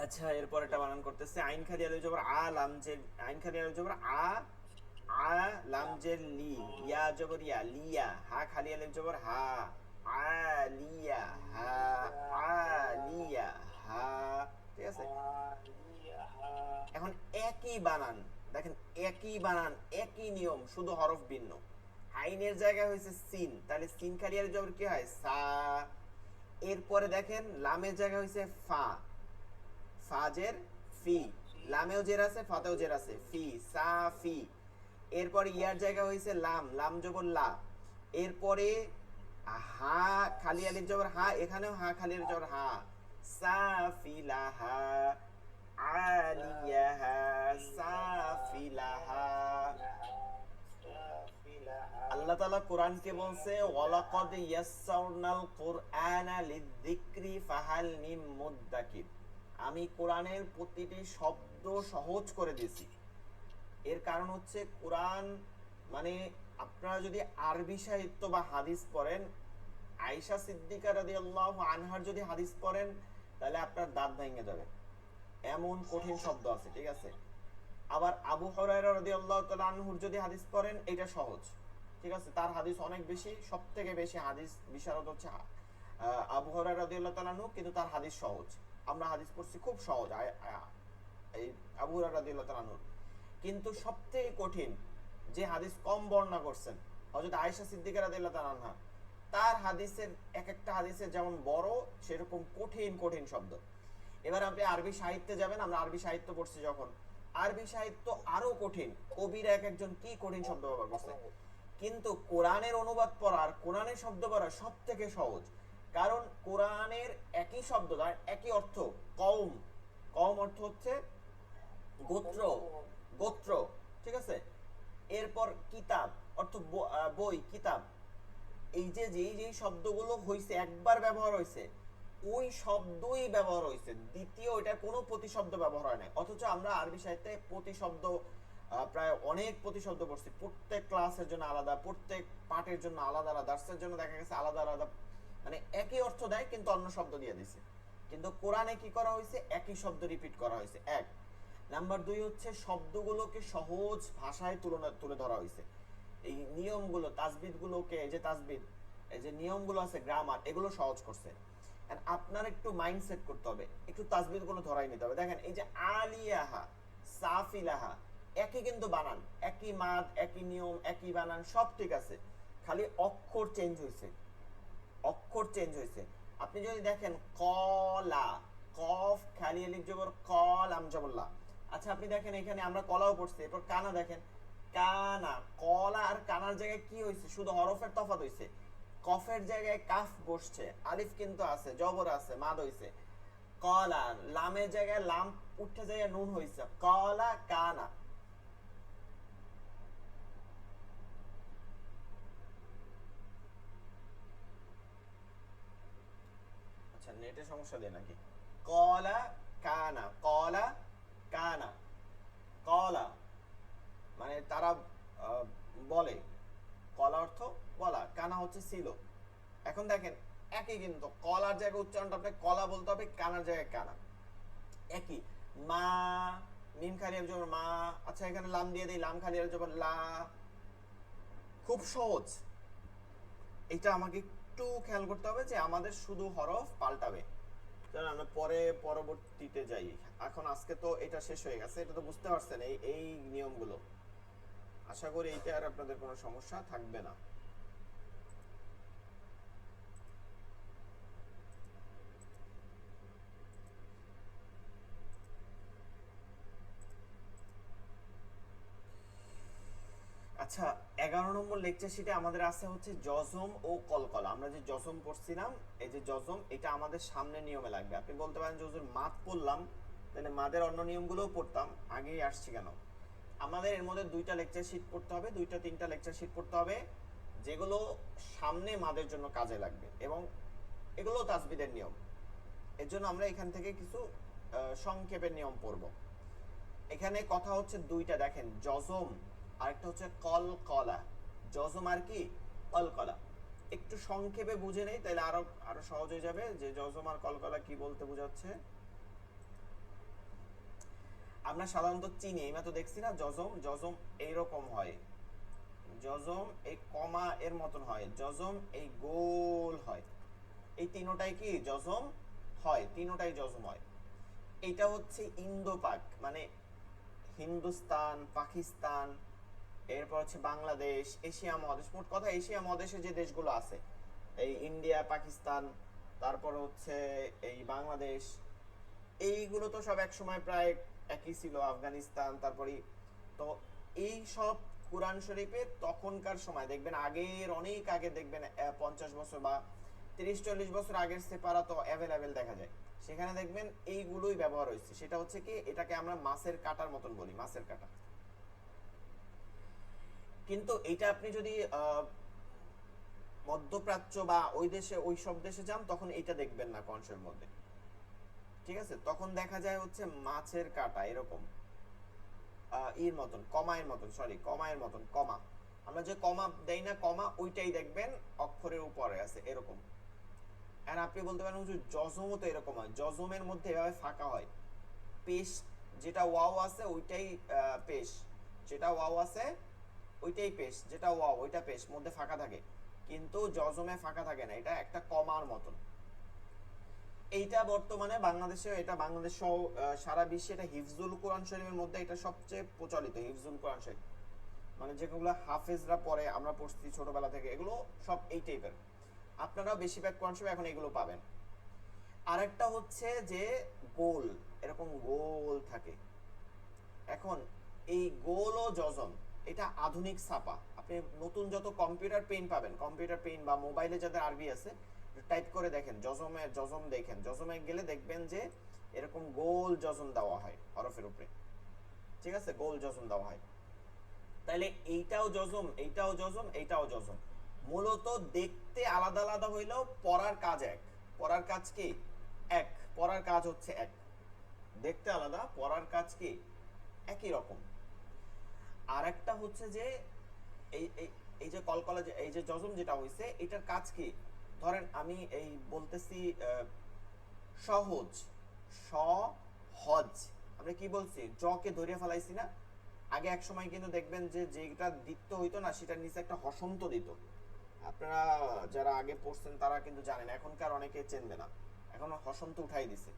আচ্ছা এরপর এটা বানান করতেছে আইন খালি আলিফ জবর আ লাম জের, আইন খালি আলিফ জবর আ আ লাম জের লি, ইয়া জবর ইয়া লিয়া, হা খালি আলিফ জবর হা আলিয়া হা আলিয়া হা, ঠিক আছে? এখন একই বানান দেখেন, একই বানান একই নিয়ম, শুধু হরফ ভিন্ন। আইনের জায়গায় হয়েছে সিন, তাহলে সিন খালি আলিফ জবর কি হয় সা। এরপরে দেখেন লামের জায়গায় হয়েছে ফা, ফাজের ফি, লামেও জের আছে ফাতেও জের আছে, ফি সা ফি। এরপরে ইয়ার জায়গা হয়েছে লাম, লাম জবর লা। এরপরে হা খালি আলিফ জবর হা, এখানেও হা খালি আলিফ জবর হা, সাফিলাহা আলিয়াহা সাফিলাহা। আল্লাহ তাআলা কোরআনকে বলছে ওয়ালাকাদ ইয়াসসারনাল কুরআনা লিযিকরি ফাহাল মিন মুদ্দাকির, আমি কোরআনের প্রতিটি শব্দ সহজ করে দিয়েছি। এর কারণ হচ্ছে কোরআন মানে আপনারা যদি আরবি সাহিত্য বা হাদিস পড়েন, আয়েশা সিদ্দিকা রাদিয়াল্লাহু আনহার যদি হাদিস পড়েন তাহলে আপনার দাঁত ভেঙে যাবে, এমন কঠিন শব্দ আছে, ঠিক আছে? আবার আবু হুরায়রা রাদিয়াল্লাহু তাআলা আনহুর যদি হাদিস পড়েন এটা সহজ, ঠিক আছে? তার হাদিস অনেক বেশি, সবথেকে বেশি হাদিস বিশারদ হচ্ছে আবু হুরায়রা রাদিয়াল্লাহু তাআলা আনহু, কিন্তু তার হাদিস সহজ। আমরা হাদিস পড়ছি খুব সহজ এই আবু হুরায়রা রাদিয়াল্লাহু তাআলা আনহু, কিন্তু সবথেকে কঠিন যে হাদিস কম বর্ণনা করছেন হযরত আয়েশা সিদ্দিকা রাদিয়াল্লাহু তাআলা আনহা, তার হাদিসের এক একটা হাদিসের যেমন বড় সেরকম কঠিন কঠিন শব্দ। এবার আপনি আরবি সাহিত্যে যাবেন, আমরা আরবি সাহিত্য পড়ছি যখন, আরবি সাহিত্য আরো কঠিন, কবিরা এক একজন কি কঠিন শব্দ ব্যবহার করছে, কিন্তু কোরআনের অনুবাদ পড়ার, কোরআনের শব্দ পড়া সব থেকে সহজ, কারণ কোরআনের একই শব্দ তার একই অর্থ। কওম, কওম অর্থ হচ্ছে গোত্র, গোত্র, ঠিক আছে? এরপর কিতাব অর্থ বই, কিতাব। এই যে যেই শব্দগুলো হইছে একবার ব্যবহার হইছে ওই শব্দই ব্যবহার হয়েছে, দ্বিতীয় এটা কোনো প্রতিশব্দ ব্যবহার হয় না। অথচ আমরা আরবি সাহিত্যে প্রতিশব্দ প্রায় অনেক প্রতিশব্দ পড়ছি, প্রত্যেক ক্লাসের জন্য আলাদা, প্রত্যেক পাঠের জন্য আলাদা আলাদা, দার্সের জন্য দেখা গেছে আলাদা আলাদা, মানে একই অর্থ দেয় কিন্তু অন্য শব্দ দিয়ে দিছে। কিন্তু কোরআনে কি করা হয়েছে, একই শব্দ রিপিট করা হয়েছে। এক নাম্বার দুই হচ্ছে শব্দগুলোকে সহজ ভাষায় তুলে ধরা হয়েছে। এই নিয়মগুলো তাসবিদগুলোকে, এই যে তাসবিদ, এই যে নিয়মগুলো আছে গ্রামার, এগুলো সহজ করছে। আপনার একটু মাইন্ডসেট করতে হবে, একটু তাসবিদ গুলো ধরাই নিতে হবে। দেখেন এই যে আলিয়াহা সাফিলাহা, একই কিন্তু বানান, একই মাদ, একই নিয়ম, একই বানান, সব ঠিক আছে, খালি অক্ষর চেঞ্জ হয়েছে, অক্ষর চেঞ্জ হয়েছে। আপনি যদি দেখেন কলা, কফ খালি আলিফ জবর কল আম জবর লা। আচ্ছা আপনি দেখেন এখানে আমরা কলাও পড়ছি, এরপর কানা দেখেন কানা, কলা আর কানার জায়গায় কি হয়েছে, শুধু হরফের তফাৎ হয়েছে। কফের জায়গায় কাফ বসছে, আলিফ কিন্তু আছে, জবর আছে, মাদ হইছে। কলা, লামের জায়গায় লাম উঠে জায়গায় নুন হইছে, কলা কানা। আচ্ছা নেটে সমস্যা দেয় নাকি? কলা কানা, কলা কানা, কলা মানে তারা বলে, কলা অর্থ বলা, কানা হচ্ছে ছিল। এখন দেখেন একই কিন্তু কলার জায়গায় উচ্চারণটা আপনি কলা বলতে হবে, কানার জায়গায় কানা, একই। মা, মিম খালি আলিফ জবর মা। আচ্ছা এখানে লাম দিয়ে দেই, লাম খালি আলিফ জবর লা। খুব সহজ, এটা আমাকে একটু খেয়াল করতে হবে যে আমাদের শুধু হরফ পাল্টাবে। চলো আমরা পরবর্তীতে যাই। এখন আজকে তো এটা শেষ হয়ে গেছে, এটা তো বুঝতে পারছেন এই নিয়মগুলো। আশা করি এইটা আর আপনাদের কোনো সমস্যা থাকবে না। আচ্ছা 11 নম্বর লেকচার শিটে আমাদের আছে হচ্ছে জজম ও কলকলা। আমরা যে জজম পড়ছিলাম, এই যে জজম, এটা আমাদের সামনে নিয়মে লাগবে। আপনি বলতে পারেন যে হুজুর মাদ পড়লাম তাহলে মাদের অন্য নিয়মগুলোও পড়তাম, আগেই আসছি কেন। আমাদের এর মধ্যে 2টা লেকচার শিট পড়তে হবে, 2-3টা লেকচার শিট পড়তে হবে, যেগুলো সামনে মাদের জন্য কাজে লাগবে, এবং এগুলো তাসবিদের নিয়ম। এর জন্য আমরা এখান থেকে কিছু সংক্ষেপের নিয়ম পড়ব। এখানে কথা হচ্ছে 2টা, দেখেন, জজম আর একটা হচ্ছে কলকলা। জজম আর কি কলকলা, একটু সংক্ষেপে বুঝে নেই, তাহলে আরো আরো সহজ হয়ে যাবে যে জজম আর কলকলা কি বলতে বোঝাচ্ছে। আমরা সাধারণত চিনি, এইমাত্র দেখছি না, জজম জজম এইরকম হয়, জজম এই কমা এর মতন হয়, জজম এই গোল হয়, এই তিনোটাই কি জজম হয়, তিনোটাই জজম হয়। এটা হচ্ছে ইন্দো পাক, মানে হিন্দুস্তান, পাকিস্তান, এরপর হচ্ছে বাংলাদেশ, এশিয়া মহাদেশ, মোট কথা এশিয়া মহাদেশে যে দেশগুলো আছে, এই ইন্ডিয়া, পাকিস্তান, তারপর হচ্ছে এই বাংলাদেশ, এইগুলো তো সব এক সময় প্রায় একই ছিল, আফগানিস্তান, তারপরে তো এই সব কুরআন শরীফে তখনকার সময় দেখবেন, আগের অনেক আগে দেখবেন 50 বছর বা 30-40 বছর আগের সেপারা তো অ্যাভেলেবেল দেখা যায়, সেখানে দেখবেন এইগুলোই ব্যবহার হয়েছে। সেটা হচ্ছে কি, এটাকে আমরা মাছের কাটার মতন বলি, মাছের কাটা। কিন্তু এটা আপনি যদি মধ্যপ্রাচ্য বা ওই দেশে, ওই সব দেশে যান, তখন এটা দেখবেন না কনসের মধ্যে, ঠিক আছে? তখন দেখা যায় হচ্ছে মাছের কাটা, এরকম এর মতন, কমায়ের মতন, সরি কমায়ের মতন, কমা, আমরা যে কমা দেই না, কমা ওইটাই দেখবেন অক্ষরের উপরে আছে এরকম। আর আপনি বলতে পারেন হুজুর জজমও তো এরকম হয়, জজমের মধ্যে এভাবে ফাঁকা হয়, পেশ যেটা ওয়াও আছে ওইটাই পেশ, যেটা ওয়াও আছে ওইটাই পেশ, যেটা ওয়াও ওইটা পেশ, মধ্যে ফাঁকা থাকে, কিন্তু জজমে ফাঁকা থাকে না, এটা একটা কমার মতন। এইটা বর্তমানে বাংলাদেশে, এটা বাংলাদেশ সহ সারা বিশ্বে এটা হিফজুল কোরআন শরীফের মধ্যে এটা সবচেয়ে প্রচলিত, হিফজুল কোরআন শরীফ, মানে যেগুলো হাফেজরা পড়ে, আমরা পড়ছি ছোটবেলা থেকে, এগুলো সব এই টাইপের। আপনারা বেশিরভাগ কোরআন শরীফ এখন এগুলো পাবেন। আরেকটা হচ্ছে যে গোল, এরকম গোল থাকে। এখন এই গোল ও জজম, এটা আধুনিক ছাপা। আপনি নতুন যত কম্পিউটার পেন পাবেন, কম্পিউটার পেন বা মোবাইলে যাদের আরবি আছে, টাইপ করে দেখেন জজমে, জজম দেখেন, জজমে গেলে দেখবেন যে এরকম গোল জজম দেওয়া হয় হরফের উপরে, ঠিক আছে, গোল জজম দেওয়া হয়। তাহলে এইটাও জজম, এইটাও জজম, এইটাও জজম, মূলত দেখতে আলাদা আলাদা হইলেও পড়ার কাজ এক। পড়ার কাজ কি এক, পড়ার কাজ হচ্ছে এক, দেখতে আলাদা, পড়ার কাজ কি একই রকম। আর একটা হচ্ছে যে এই এই এই যে কলকলা, যে এই যে জজম যেটা হইছে, এটার কাজ কি, ধরেন আমি এই বলতেছি সহজ, সহজ, আমরা কি বলছি, জকে ধরিয়া ফেলাইছি না, আগে এক সময় কিন্তু দেখবেন যে যেটা দ্বিত্ব হইতো না, সেটার নিচে একটা হসন্ত দিত। আপনারা যারা আগে পড়ছেন তারা কিন্তু জানেন, এখনকার অনেকে চেনবে না, এখন হসন্ত উঠাই দিছে।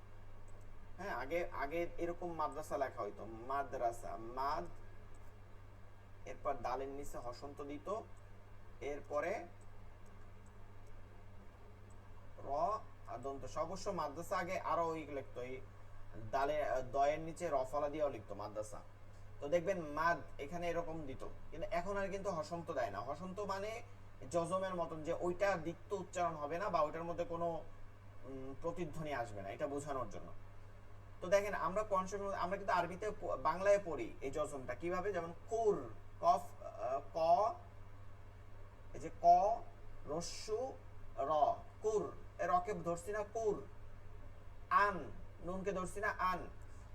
হ্যাঁ, আগে আগে এরকম মাদ্রাসা লেখা হইতো, মাদ্রাসা, মাদ, এরপর দালের নিচে হসন্ত দিত, এরপরে র আর দন্ত, অবশ্য মাদ্রাসা আগে আরো ওই লিখতো, এই দালে দয়ের নিচে রফলা দিয়েও লিখতো মাদ্রাসা। তো দেখবেন মাদ এখানে এরকম দিত, কিন্তু এখন আর কিন্তু হসন্ত দেয় না। হসন্ত মানে জজমের মতন, যে ওইটা দিক্ত উচ্চারণ হবে না বা ওইটার মধ্যে কোনো প্রতিধ্বনি আসবে না, এটা বোঝানোর জন্য। তো দেখেন আমরা কনসেপ্ট, আমরা কিন্তু আরবিতে বাংলায় পড়ি এই জজমটা কিভাবে, যেমন কুর, কফ, ক, এই যে ক, রস্যু, র, কুর, এর রকে ধরছি না কুর, আন, নুনকে ধরছি না আন,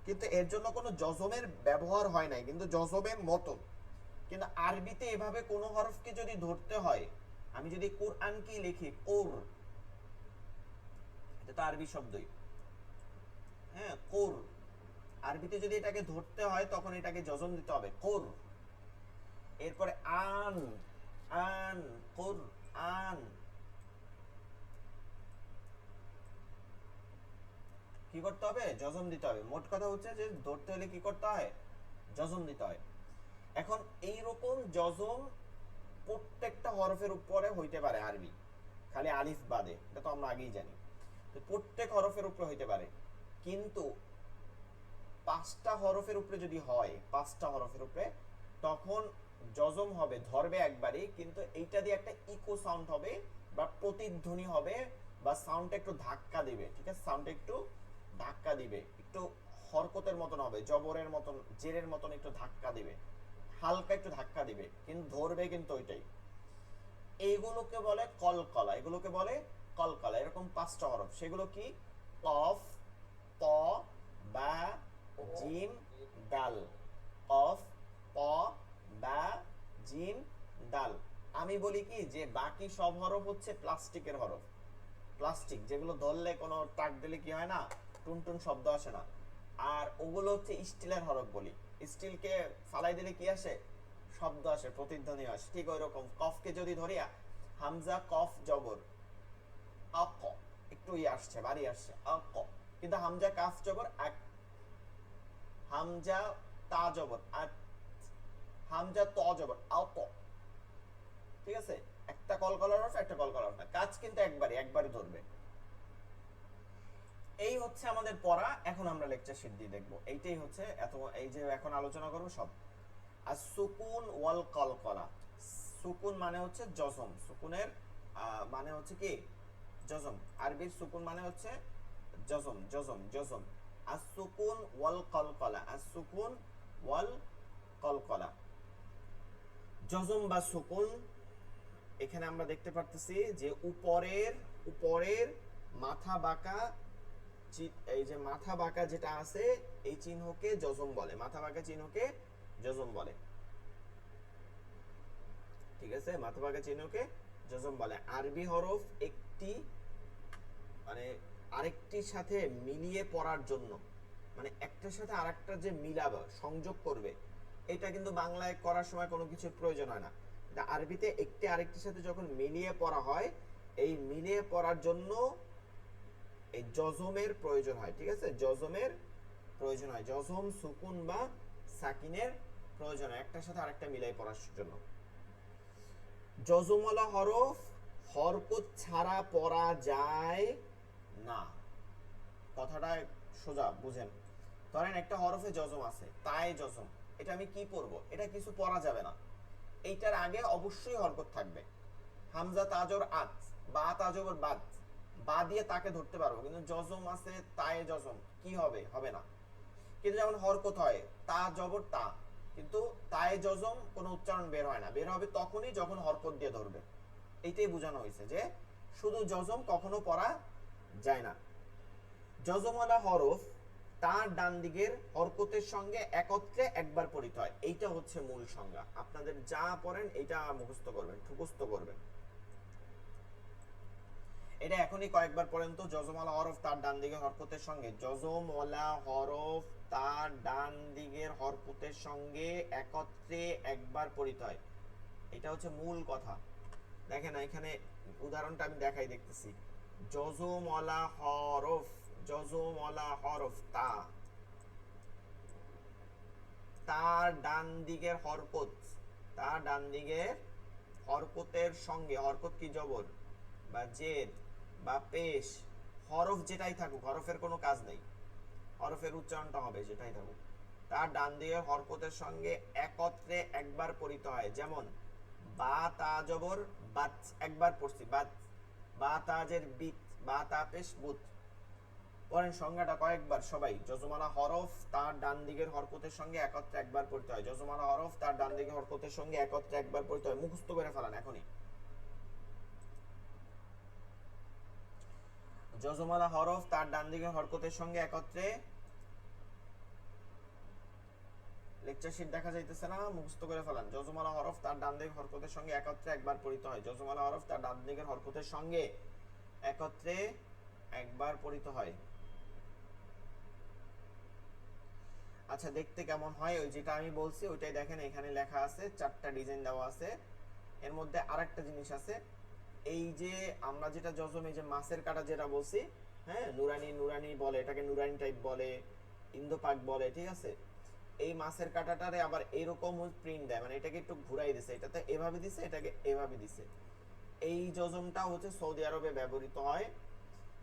কিন্তু এর জন্য কোনো জজমের ব্যবহার হয় নাই, কিন্তু জজমের মতো। কিন্তু আরবিতে এভাবে কোন হরফকে যদি ধরতে হয়, আমি যদি কোরআন কি লিখি কোর, এটা তো আরবি শব্দই, হ্যাঁ কোর, আরবিতে যদি এটাকে ধরতে হয় তখন এটাকে জজম দিতে হবে কোর। এরপরে আন, আন, কোর, আন, কি করতে হবে, জজম দিতে হবে। মোট কথা হচ্ছে যে ধরতে হলে কি করতে হয়, জজম দিতে হয়। এখন এই রকম জজম প্রত্যেকটা হরফের উপরে হইতে পারে আরবি, খালি আলিফ বাদে, এটা তো আমরা আগেই জানি। তো প্রত্যেক হরফের উপরে হইতে পারে, কিন্তু 5টা হরফের উপরে যদি হয়, 5টা হরফের উপরে, তখন জজম হবে, ধরবে একবারই, কিন্তু এইটা দিয়ে একটা ইকো সাউন্ড হবে বা প্রতিধ্বনি হবে, বা সাউন্ডটা একটু ধাক্কা দিবে, ঠিক আছে, সাউন্ডটা একটু ধাক্কা দিবে, একটু হরকতের মতন হবে, জবরের মতন, জেরের মতন একটু ধাক্কা দিবে, হালকা একটু ধাক্কা দিবে, কিন্তু ধরবে কিন্তু ওইটাই। এইগুলোকে বলে কলকলা, এগুলোকে বলে কলকলা। এরকম 5টা হরফ, সেগুলো কি? কফ, ত, বা, জিম, দাল। কফ, ত, বা, জিম, দাল। আমি বলি কি যে বাকি সব হরফ হচ্ছে প্লাস্টিকের হরফ, প্লাস্টিক, যেগুলো ধরলে কোনো টাক দিলে কি হয় না, টুনটুন শব্দ আসে না। আর ওগুলো হচ্ছে স্টিলের হরফ বলি, স্টিলকে ফালাই দিলে কি আসে, শব্দ আসে, প্রতিধ্বনি আসে। ঠিক ওই রকম কফকে যদি ধরিয়া, হামজা কফ জবর আক, একটু আসছে, বাড়ি আসছে আক, কিন্তু হামজা কাফ জবর আক, হামজা তা জবর আত, হামজা ত জবর আত। ঠিক আছে, একটা কলকলার হরফ, একটা কলকলার হরফ না, কাজ কিন্তু একবারই ধরবে। এই হচ্ছে আমাদের পড়া। এখন আমরা লেকচার শিট দিয়ে দেখবো, এইটাই হচ্ছে এত, এই যে এখন আলোচনা করবো সব। আর সুকুন ওয়াল কলকলা, সুকুন মানে হচ্ছে জজম, সুকুনের মানে হচ্ছে কি, জজম। আরবির সুকুন মানে হচ্ছে জজম, জজম, জজম। আর সুকুন ওয়াল কলকলা, আর সুকুন ওয়াল কলকলা, জজম বা সুকুন। এখানে আমরা দেখতে পারতেছি যে উপরের উপরের মাথা বাঁকা, এই যে মাথা বাঁকা যেটা আছে, এই চিহ্নকে জজম বলে, মাথা বাঁকা চিহ্নকে জজম বলে। ঠিক আছে, মাথা বাঁকা চিহ্নকে জজম বলে। আরবি হরফ একটি মানে আরেকটির সাথে মিলিয়ে পড়ার জন্য, মানে একটার সাথে আরেকটা যে মিলাবে, সংযোগ করবে, এটা কিন্তু বাংলায় করার সময় কোনো কিছুর প্রয়োজন হয় না। আরবিতে একটি আরেকটির সাথে যখন মিলিয়ে পড়া হয়, এই মিলিয়ে পড়ার জন্য এই জজমের প্রয়োজন হয়। ঠিক আছে, জজমের প্রয়োজন হয়, জজম, সুকুন বা সাকিনের প্রয়োজন হয় একটার সাথে আরেকটা মিলাই পড়ার জন্য। জজমওয়ালা হরফ হরকত ছাড়া পড়া যায় না। কথাটা সোজা বুঝেন। ধরেন একটা হরফে জজম আছে, তাই জজম, এটা আমি কি পড়ব, এটা কিছু পড়া যাবে না, এইটার আগে অবশ্যই হরকত থাকবে। হামজা তাজর আত, বা তাজবর বাদ, বা দিয়ে তাকে ধরতে পারবো, কিন্তু জজম আছে, তায়ে জজম, কি হবে, হবে না। কিন্তু যেমন হরকত হয় তা জবর তা, কিন্তু তায়ে জজম কোনো উচ্চারণ বের হয় না, বের হবে তখনই যখন হরকত দিয়ে ধরবে। এইটাই বোঝানো হয়েছে যে শুধু জজম কখনো পড়া যায় না। জজমওয়ালা হরফ তার ডান দিকের হরকতের সঙ্গে একত্রে একবার পড়িত হয়, এইটা হচ্ছে মূল সংজ্ঞা। আপনাদের যা পড়েন এটা মুখস্থ করবেন, ঠুকস্থ করবেন। এটা এখনই কয়েকবার পড়েন তো, জজমওয়ালা হরফ তার ডান দিকের হরকতের সঙ্গে, জজমওয়ালা হরফ তার ডান দিকের হরকতের সঙ্গে একত্রে একবার পড়িত হয়, এটা হচ্ছে মূল কথা। দেখেন এখানে উদাহরণটা আমি দেখাই, দেখতেছি। জজমওয়ালা হরফ, জজমওয়ালা হরফ তা, তার ডান দিকের হরকত, তার ডান দিকের হরকতের সঙ্গে, হরকত কি জবর বা জেদ বা পেশ, হরফ যেটাই থাকুক, হরফের কোনো কাজ নেই, হরফের উচ্চারণটা হবে যেটাই থাকুক, তার ডান দিকের হরকতের সঙ্গে একত্রে একবার পড়িত হয়। যেমন বা তা জবর বাত, একবার পড়ছি বাত, বা তাজের বিত, বা তা পেশ বুত। পরের সংজ্ঞাটা কয়েকবার সবাই। জজমালা হরফ তার ডান দিকের হরকতের সঙ্গে একত্রে একবার পড়তে হয়, জজমালা হরফ তার ডান দিকের হরকতের সঙ্গে একত্রে একবার পড়তে হয়, মুখস্থ করে ফেলান এখনই। জজমালা হরফ তার ডান দিকের হরকতের সঙ্গে একত্রে, লেকচার শিট দেখা যাইতেছে না, মুখস্থ করে ফেলান। জজমালা হরফ তার ডান দিকের হরকতের সঙ্গে একত্রে একবার পড়িতে হয়, জজমালা হরফ তার ডান দিকের হরকতের সঙ্গে একত্রে একবার পড়িতে হয়। আচ্ছা, দেখতে কেমন হয় ওই যেটা আমি বলছি ওইটাই দেখেন, এখানে লেখা আছে, 4টা ডিজাইন দেওয়া আছে। এর মধ্যে আরেকটা জিনিস আছে, এই যে আমরা যেটা জজম, এই যে মাছের কাটা যেটা বলছি, হ্যাঁ, নুরানি নুরানি বলে এটাকে, নুরানি টাইপ বলে, ইন্দোপাক বলে, ঠিক আছে। এই মাছের কাটাটারে আবার এরকম প্রিন্ট দেয়, মানে এটাকে একটু ঘুরাই দিছে, এটাতে এভাবে দিছে, এটাকে এভাবে দিছে। এই জজমটা হচ্ছে সৌদি আরবে ব্যবহৃত হয়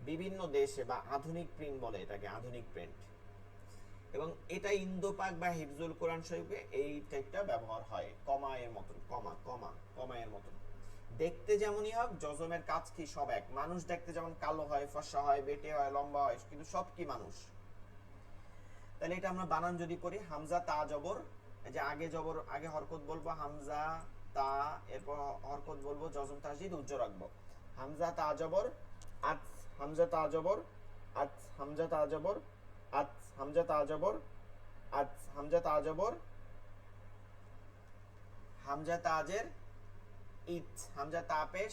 বিভিন্ন দেশে, বা আধুনিক প্রিন্ট বলে এটাকে, আধুনিক প্রিন্ট। এবং এটা ইন্দোপাক বা হিফজুল কোরআন শরীফে এই টাইপটা ব্যবহার হয়, কমা এর মতন, কমা কমা কমা এর মতন। দেখতে যেমনই হোক, জজমের কাজ কি সব এক। মানুষ দেখতে যেমন কালো হয়, ফর্সা হয়, বেটে হয়, লম্বা হয়, কিন্তু সব কি মানুষ। তাহলে এটা আমরা বানান যদি পড়ি, হামজা তা জবর, এই যে আগে জবর, আগে হরকত বলবো হামজা তা, এরপর হরকত বলবো জজম তাসদীদ উজ্জ রাখবো। হামজা তা জবর আত, হামজা তা জবর আত, হামজা তা জবর আত, হামজা তা জবর আত, হামজা তা জবর, হামজা তাজের ইত, হামজা তা পেশ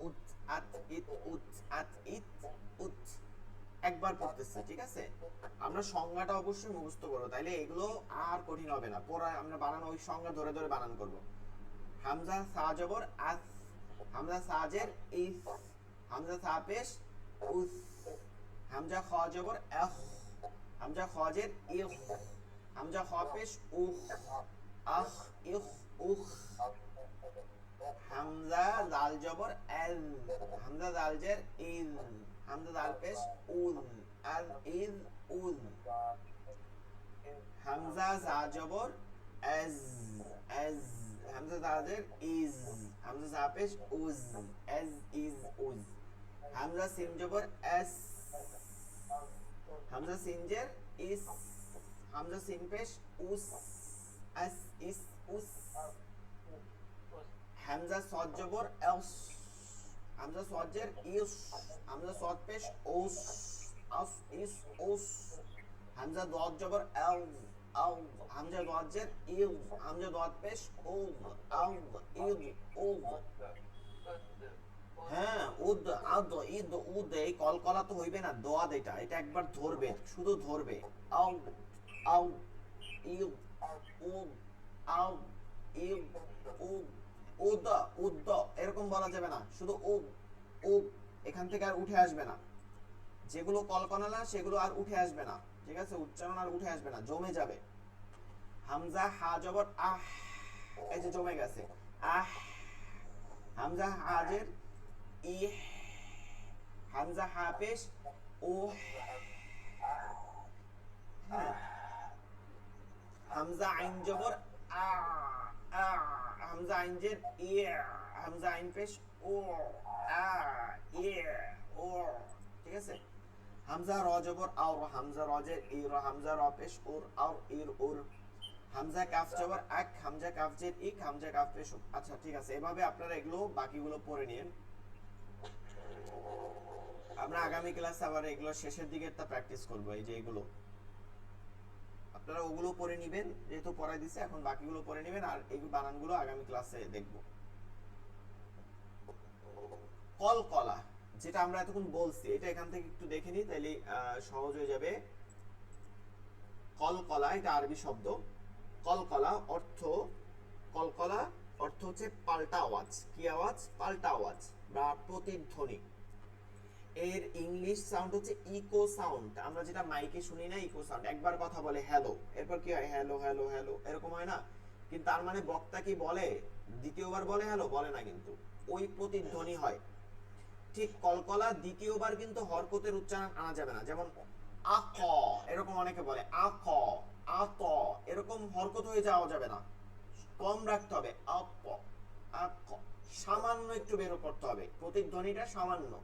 উত, আত ইত উত, আত ইত উত। একবার পড়তেছে, ঠিক আছে? আমরা সংজ্ঞাটা অবশ্যই মুখস্থ করবো, তাইলে এগুলো আর কঠিন হবে না। পরে আমরা বানানো ওই সংজ্ঞা ধরে ধরে বানান করব। হামজা সা জবর আস, হামজা সাজের ইস, হামজা সা পেশ উস, হামজা খ জবর আহ, হামজা খজের ইহ, হামজা খ পেশ উহ, আহ ইহ উহ, হামজা জাল জবর আল, হামজা জাল জের ইল, হামজা জাল পেশ উল, আল ইল উল, হামজা জা জবর আজ, আজ, হামজা জাজের ইজ, হামজা জা পেশ উজ, আজ ইজ উজ, হামজা সিন জবর এস, হামজা সিনজের ইস, হামজা সিন পেশ উস, আস ইস উস, হামজা সদ জবর এস, হামজা সদের ইস, হামজা সদ পেশ উস, আস ইস উস, হামজা দদ জবর এল, আল, হামজা দদের ইল, হামজা দদ পেশ উল, আল ইল উল। হ্যাঁ, উদ আদ ইদ উদ, এই কলকলা তো হইবে না, দোয়াদ, এটা এটা একবার ধরবে, শুধু ধরবে। আউ আউ ইদ উদ, আউ ইদ উদ, উদ উদ এরকম বলা যাবে না, শুধু উদ উদ, এখান থেকে আর উঠে আসবে না। যেগুলো কলকলা না সেগুলো আর উঠে আসবে না, ঠিক আছে? উচ্চারণ আর উঠে আসবে না, জমে যাবে। হামজা হা জবর আহ, এই যে জমে গেছে আহ, হামজা হাজের ইহ, হামজা হা পেশ উহ, হ্যাঁ, হামজা আইন জবর আ, আ, হামজা আইন জের ইয়া, হামজা আইন পেশ ও, আ ইয়া ও, ঠিক আছে? হামজা র জবর আওর, হামজা রজের ইর, হামজা র পেশ উর, আওর ইর উর, হামজা কাফ জবর আক, হামজা কাফ জের ইক, হামজা কাফ পেশ উক। আচ্ছা ঠিক আছে, এভাবে আপনারা এগুলো বাকিগুলো পড়ে নিন। আমরা আগামী ক্লাসে আবার এগুলো শেষের দিকেরটা প্র্যাকটিস করব। এই যে এগুলো আপনারা ওগুলো পড়ে নেবেন, যেহেতু পড়াই দিছে, এখন বাকিগুলো পড়ে নেবেন, আর এই বানানগুলো আগামী ক্লাসে দেখব। কলকলা, যেটা আমরা এতক্ষণ বলছি, এটা এখান থেকে একটু দেখে নিই, তাইলে সহজ হয়ে যাবে। কলকলা এটা আরবি শব্দ। কলকলা অর্থ, কলকলা অর্থ হচ্ছে পাল্টা আওয়াজ। কি আওয়াজ? পাল্টা আওয়াজ বা প্রতিধ্বনি। এর ইংলিশ সাউন্ড হচ্ছে ইকো সাউন্ড। আমরা যেটা মাইকে শুনি না, ইকো সাউন্ড। একবার কথা বলে হ্যালো, এরপর কি হয়? হ্যালো হ্যালো হ্যালো, এরকম হয় না? কিন্তু তার মানে বক্তা কি বলে দ্বিতীয়বার বলে হ্যালো? বলে না, কিন্তু ওই প্রতিধ্বনি হয়। ঠিক কলকলা দ্বিতীয়বার কিন্তু হরকতের উচ্চারণ আনা যাবে না। যেমন আক, এরকম অনেকে বলে আক, আত, এরকম হরকত হয়ে যাওয়া যাবে না, কম রাখতে হবে। আক আক, সামান্য একটু বের করতে হবে, প্রতিধ্বনিটা সামান্য।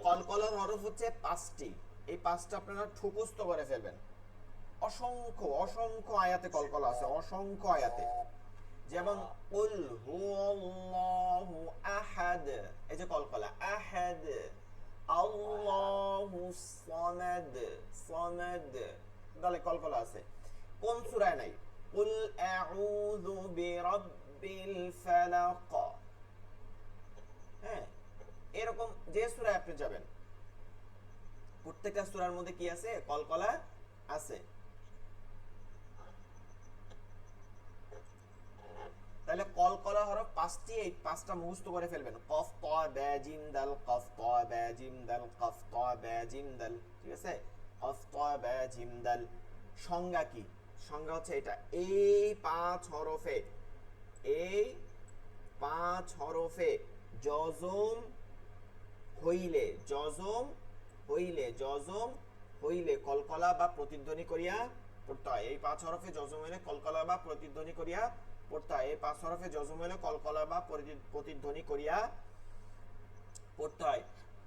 কলকলার হরফ হচ্ছে 5টি। এই 5টা আপনারা মুখস্থ করে ফেলবেন। অসংখ্য অসংখ্য আয়াতে কলকলা আছে, অসংখ্য আয়াতে। যেমন কুল হুয়াল্লাহু আহাদ, এই যে কলকলা আহাদ, আল্লাহুস সামাদ, সামাদ, তাহলে কলকলা আছে। কোন সূরায় নাই? কুল আউযু বিরাব্বিল ফালাক, হ্যাঁ, এরকম যে সূরায় আপনি যাবেন প্রত্যেকটা সূরার মধ্যে কি আছে? কলকলা আছে। তাহলে কলকলা হরফ 5টি, এই 5টা মুখস্থ করে ফেলবেন। কফ ত বা জিম দাল, কফ ত বা জিম দাল, কফ ত বা জিম দাল, ঠিক আছে? কফ ত বা জিম দাল। সংজ্ঞা কি? সংজ্ঞা হচ্ছে এটা, এই 5 হরফে, এই 5 হরফে জজম হইলে, জজম হইলে, জজম হইলে কলকলা বা প্রতিধ্বনি করিয়া পড়তে হয়। এই 5 হরফে জজম হইলে কলকলা বা প্রতিধ্বনি করিয়া পড়তে হয়। এই 5 হরফে জজম হইলে কলকলা বা প্রতিধ্বনি করিয়া পড়তে হয়।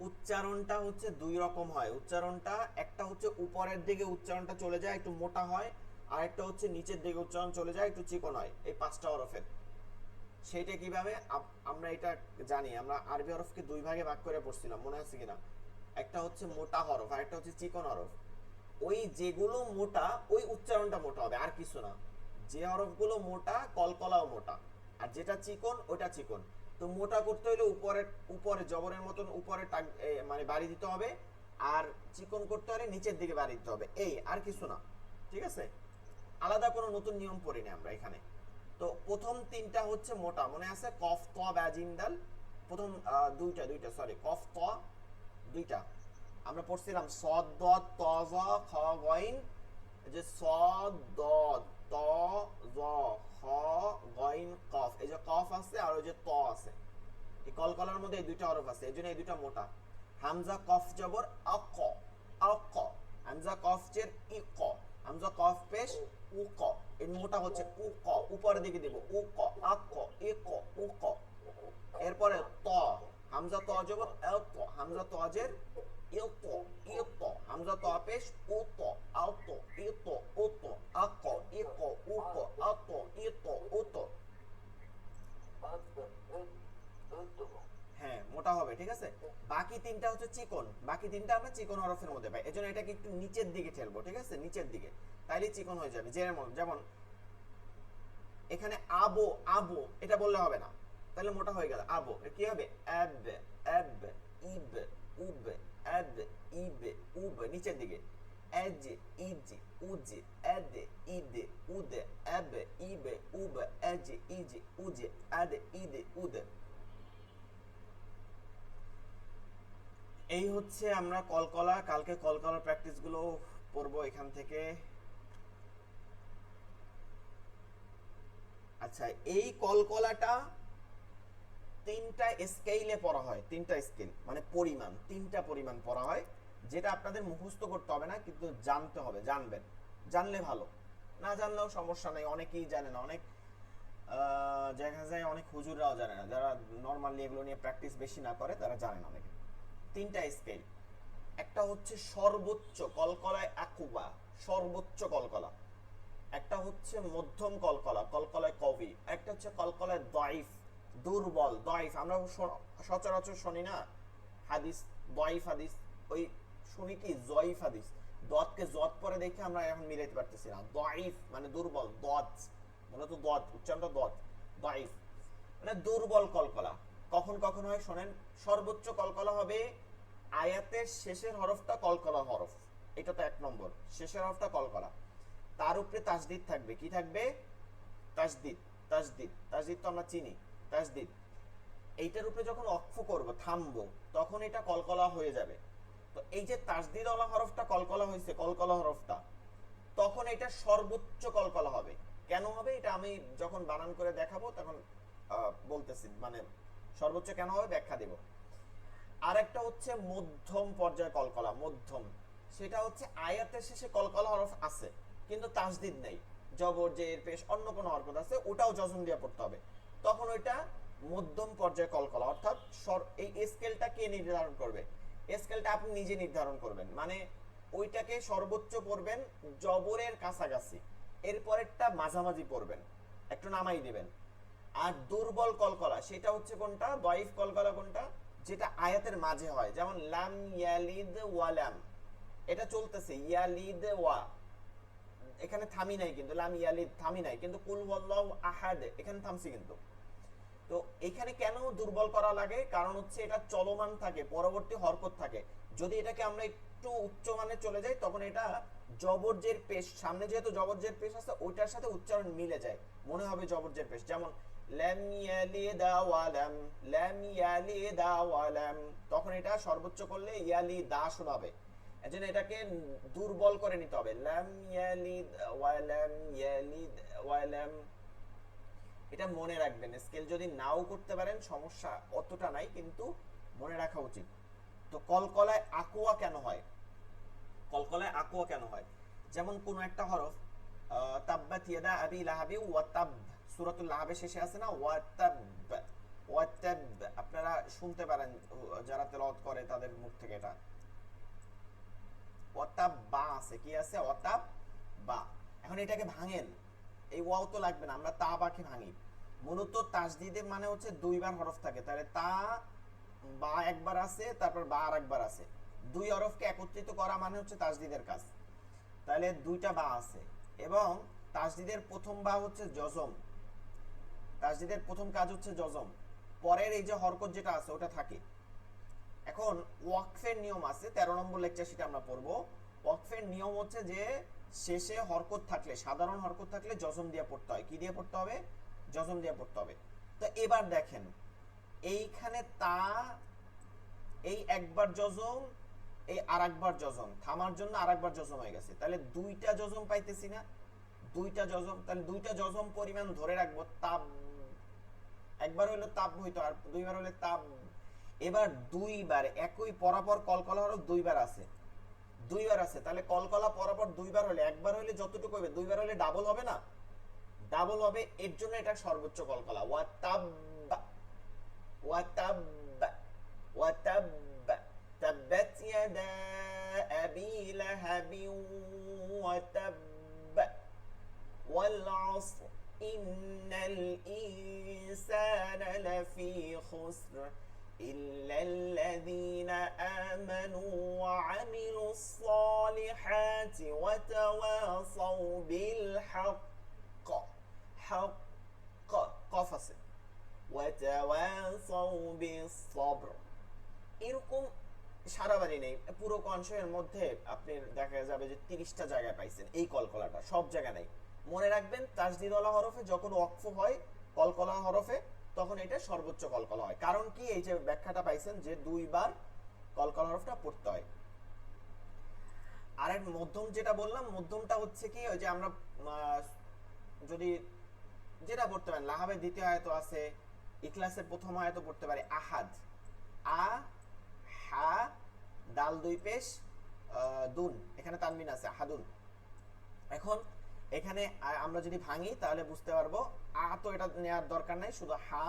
উচ্চারণটা হচ্ছে দুই রকম হয়। উচ্চারণটা একটা হচ্ছে উপরের দিকে উচ্চারণটা চলে যায় একটু মোটা হয়, আর একটা হচ্ছে নিচের দিকে উচ্চারণ চলে যায় একটু চিকন হয়, এই 5টা হরফের। সেইটা কিভাবে আমরা এটা জানি, আমরা আরবি হরফকে দুই ভাগে ভাগ করে পড়ছিলাম, মনে আছে কিনা? একটা হচ্ছে মোটা হরফ আর একটা হচ্ছে চিকন হরফ। ওই যেগুলো মোটা ওই উচ্চারণটা মোটা হবে, আর কিছু না। যে হরফগুলো মোটা কলকলাও মোটা, আর যেটা চিকন ওটা চিকন। তো মোটা করতে হলে উপরে উপরে জবরের মতন উপরে মানে বাড়ি দিতে হবে, আর চিকন করতে হলে নিচের দিকে বাড়ি দিতে হবে, এই আর কিছু না। ঠিক আছে, আলাদা কোনো নতুন নিয়ম পড়িনি আমরা এখানে। তো প্রথম তিনটা হচ্ছে মোটা, মনে আছে? কফ ত বা জিম দাল। প্রথম দুইটা দুইটা সরি, কফ ত দুইটা আমরা পড়ছিলাম, সদ দদ ত জ খ গইন। এই যে সদ দদ ত জ খ গইন কফ, এই যে কফ আছে আর ওই যে ত আছে, এই কলকলার মধ্যে এই দুইটা হরফ আছে, এই জন্য এই দুইটা মোটা। হামজা কফ জবর আক, আক। হামজা কফ জের ইক, হামজা কফ পেশ উক, এই মোটা হচ্ছে উক, উপরের দিকে দেব উক, আক ইক উক। এরপরে ত, হামজা ত জবর এত, হামজা ত জের ইত, ইত, হামজা ত পেশ উত, আত ইত উত, আক ইক উক, আত ইত উত। হ্যাঁ, মোটা হবে, ঠিক আছে। বাকি তিনটা হচ্ছে চিকন, বাকি তিনটা আমরা চিকন হরফের মধ্যে পাই, এজন্য এটাকে একটু নিচের দিকে ঠেলবো, ঠিক আছে, নিচের দিকে, তাইলে চিকন হয়ে যাবে। যেমন এখানে আবো, আবো এটা বললে হবে না, তাহলে মোটা হয়ে গেল। আবো কি হবে? আব, আব, ইব, উব, আদ, ইব, উব, নিচের দিকে। আজ, ইজ, উজ, আদ, ইদ, উদ, আব, ইব, উব, আজ, ইজ, উজ, আদ, ইদ, উদ। এই হচ্ছে আমরা কলকলা, কালকে কলকলার প্র্যাকটিস গুলো পড়বো এখান থেকে। আচ্ছা, এই কলকলাটা তিনটা স্কেলে পড়া হয়, তিনটা স্কেল মানে পরিমাণ, তিনটা পরিমাণ পড়া হয়, যেটা আপনাদের মুখস্থ করতে হবে না, কিন্তু জানতে হবে, জানবেন, জানলে ভালো, না জানলেও সমস্যা নেই। অনেকেই জানে না, অনেক দেখা যায় অনেক হুজুররাও জানে না, যারা নর্মালি এগুলো নিয়ে প্র্যাকটিস বেশি না করে তারা জানে না অনেকে। তিনটা স্কেল, একটা হচ্ছে সর্বোচ্চ কলকলায় আকুবা, সর্বোচ্চ কলকলা। একটা হচ্ছে মধ্যম কলকলা, কলকলায় কবি। একটা হচ্ছে কলকলায় দাইফ, দুর্বল, দাইফ। আমরা সচরাচর শুনি না হাদিস, দাইফ হাদিস, ওই শুনি কি জয়ীফ হাদিস, দতকে জত পরে দেখে আমরা এখন মিলাইতে পারতেছি না। দাইফ মানে দুর্বল, দত মূলত দত, উচ্চারণটা দত, দাইফ মানে দুর্বল কলকলা। কখন কখন হয় শোনেন, সর্বোচ্চ কলকলা হবে আয়াতের শেষের হরফটা কলকলা হরফ, এটা তো 1 নম্বর, শেষের হরফটা কলকলা, তার উপরে তাসদিদ থাকবে। কি থাকবে? তাসদিদ, তাসদিদ, তাসদিদ তো আমরা চিনি, তাসদিদ। এইটার উপরে যখন অক্ফ করব, থামবো, তখন এটা কলকলা হয়ে যাবে। তো এই যে তাসদিদ ওয়ালা হরফটা কলকলা হয়েছে, কলকলা হরফটা, তখন এটা সর্বোচ্চ কলকলা হবে। কেন হবে এটা আমি যখন বানান করে দেখাবো তখন বলতেছি, মানে সর্বোচ্চ কেন হবে ব্যাখ্যা দেব। আর একটা হচ্ছে মধ্যম পর্যায়ে কলকলা, মধ্যম, সেটা হচ্ছে আয়াতের শেষে কলকলা হরফ আছে কিন্তু তাসদিদ নেই, জবর জের পেশ অন্য কোনো হরকত আছে, ওটাও জজম দিয়ে পড়তে হবে, তখন ওইটা মধ্যম পর্যায়ে কলকলা। অর্থাৎ এই স্কেলটা কে নির্ধারণ করবে? স্কেলটা আপনি নিজে নির্ধারণ করবেন, মানে ওইটাকে সর্বোচ্চ পড়বেন জবরের কাছাকাছি, এরপরেরটা মাঝামাঝি পড়বেন, একটু নামাই দিবেন। আর দুর্বল কলকলা সেটা হচ্ছে কোনটা? দাইফ কলকলা কোনটা? যেটা আয়াতের মাঝে হয়, যেমন লাম ইয়ালিদ ওয়ালাম, এটা চলতেছে ইয়ালিদ ওয়া, এখানে থামি নাই কিন্তু, লাম ইয়ালিদ থামি নাই কিন্তু, কুল ওয়াল্লাহু আহাদ এখানে থামছি কিন্তু। তো এখানে কেন দুর্বল করা লাগে? কারণ হচ্ছে এটা চলমান থাকে, পরবর্তী হরকত থাকে। যদি এটাকে আমরা একটু উচ্চ মানে চলে যাই, তখন এটা জবরজের পেশ, সামনে যেহেতু জবরজের পেশ আছে ওইটার সাথে উচ্চারণ মিলে যায়, মনে হবে জবরজের পেশ। যেমন লাম ইয়ালিদা ওয়ালাম, লাম ইয়ালিদা ওয়ালাম, তখন এটা সর্বোচ্চ করলে ইয়ালিদা শোনাবে, এজন্য এটাকে দুর্বল করে নিতে হবে, লাম ইয়ালিদ ওয়ালাম, ইয়ালিদ ওয়ালাম। এটা মনে রাখবেন, স্কেল যদি নাও করতে পারেন সমস্যা অতটা নাই, কিন্তু মনে রাখা উচিত। তো কলকলায় আকোয়া কেন হয়? কলকলায় আকোয়া কেন হয়? যেমন কোন একটা হরফ, তাব্বাত ইয়াদা আবি লাহাবি ওয়া তাব, সূরাতুল লাহাবের শেষে আছে না ওয়া তাব, ওয়াতাব, আপনারা শুনতে পারেন যারা তেলাওয়াত করে তাদের মুখ থেকে এটা। ওয়াতাব বা আছে, কি আছে? ওয়াতাব বা। এখন এটাকে ভাঙেন, এই ওয়াও তো লাগবে না, আমরা তা বাকে ভাঙি। মূলত তাসদিদের মানে হচ্ছে দুইবার হরফ থাকে, তাহলে তা বা একবার আছে, তারপর বা আর একবার আছে। দুই হরফকে একত্রিত করা মানে হচ্ছে তাসদিদের কাজ। তাহলে দুইটা বা আছে, এবং তাসদিদের প্রথম বা হচ্ছে জজম। তাসদিদের প্রথম কাজ হচ্ছে জজম, পরের এই যে হরকত যেটা আছে ওটা থাকে। এখন ওয়াকফের নিয়ম আছে, 13 নম্বর লেকচার সেটা আমরা পড়বো। ওয়াকফের নিয়ম হচ্ছে যে শেষে হরকত থাকলে, সাধারণ হরকত থাকলে জজম দিয়ে পড়তে হয়। কি দিয়ে পড়তে হবে? জজম দিয়ে পড়তে হবে। তো এবার দেখেন, এইখানে তা, এই একবার জজম, এই আর একবার জজম, থামার জন্য আর একবার জজম হয়ে গেছে, তাহলে দুইটা জজম পাইতেছি না? দুইটা জজম, তাহলে দুইটা জজম পরিমাণ ধরে রাখবো। তাব, একবার হইলো তাব হইতো, আর দুইবার হইলে তাব। এবার দুইবার একই পরাপর কলকলা হরফ দুইবার আছে, দুইবার আছে, তাহলে কলকলা পরাপর দুইবার হলে, একবার হলে যতটুকু হবে, দুইবার হলে ডাবল হবে না? ডাবল হবে, এর জন্য এটা সর্বোচ্চ কলকলা। ওয়াতাব, ওয়াতাব, ওয়াতাব, তাব্বাত ইয়াদা আবি লাহাবি ওয়াতাব, ওয়াল আসর ইন্নাল ইনসানা লাফি খুসর إلا الذين آمنوا وعملوا الصالحات وتواصوا بالحق، حق قفص، وتواصوا بالصبر। এরকম সারা বাড়ি নেই, পুরো কনসের মধ্যে আপনি দেখা যাবে যে 30টা জায়গায় পাইছেন এই কলকলাটা, সব জায়গা নাই। মনে রাখবেন তাসদিদওয়ালা হরফে যখন ওয়াকফ হয় কলকলা হরফে, তখন এটা সর্বোচ্চ কলকলা হয়। কারণ কি? এই যে ব্যাখ্যাটা পাইছেন যে দুইবার কলকলা হরফটা পড়তে হয়। আর এক মধ্যম যেটা বললাম, মধ্যমটা হচ্ছে কি, ওই যে আমরা যদি যেটা পড়তে পারেন, লাহাবের দ্বিতীয় আয়াত আছে, ইখলাসের প্রথম আয়াত পড়তে পারে আহাদ, আ হা দাল দুই পেশ দুন, এখানে তানবিন আছে আহাদুন। এখন এখানে আমরা যদি ভাঙি তাহলে বুঝতে পারবো, আ তো এটা নেওয়ার দরকার নাই, শুধু হা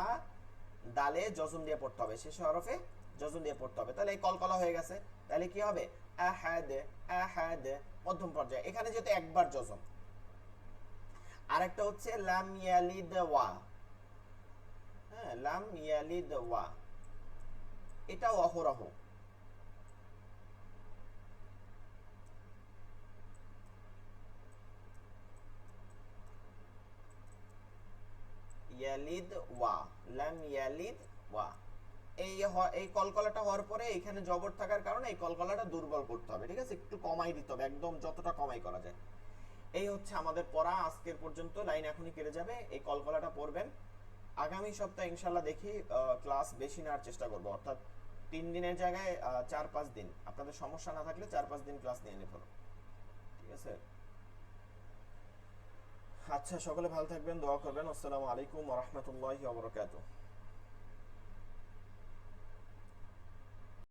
দালে জজম দিয়ে পড়তে হবে, শেষ হরফে জজম দিয়ে পড়তে হবে, তাহলে এই কলকলা হয়ে গেছে। তাহলে কি হবে? আহাদ, আহাদ, মধ্যম পর্যায়ে। এখানে যেহেতু একবার জজম। আরেকটা হচ্ছে লাম ইয়ালিদ ওয়া, হ্যাঁ, লাম ইয়ালিদ ওয়া, এটাও অহরহ। ইয়ালিদ ওয়া, লাম ইয়ালিদ ওয়া, এই কলকলাটা হওয়ার পরে এখানে জবর থাকার কারণে এই কলকলাটা দুর্বল করতে হবে, ঠিক আছে? একটু কমাই দিতে হবে, একদম যতটা কমাই করা যায়। এই হচ্ছে আমাদের পড়া আজকের পর্যন্ত। লাইন এখনই কেটে যাবে, এই কলকলাটা পড়বেন। আগামী সপ্তাহে ইনশাল্লাহ দেখি ক্লাস বেশি নেওয়ার চেষ্টা করবো, অর্থাৎ 3 দিনের জায়গায় 4-5 দিন। আপনাদের সমস্যা না থাকলে 4-5 দিন ক্লাস নিয়ে নেব, ঠিক আছে? আচ্ছা, সকলে ভালো থাকবেন, দোয়া করবেন। আসসালামু আলাইকুম ওয়া রাহমাতুল্লাহি ওয়া বারাকাতুহু।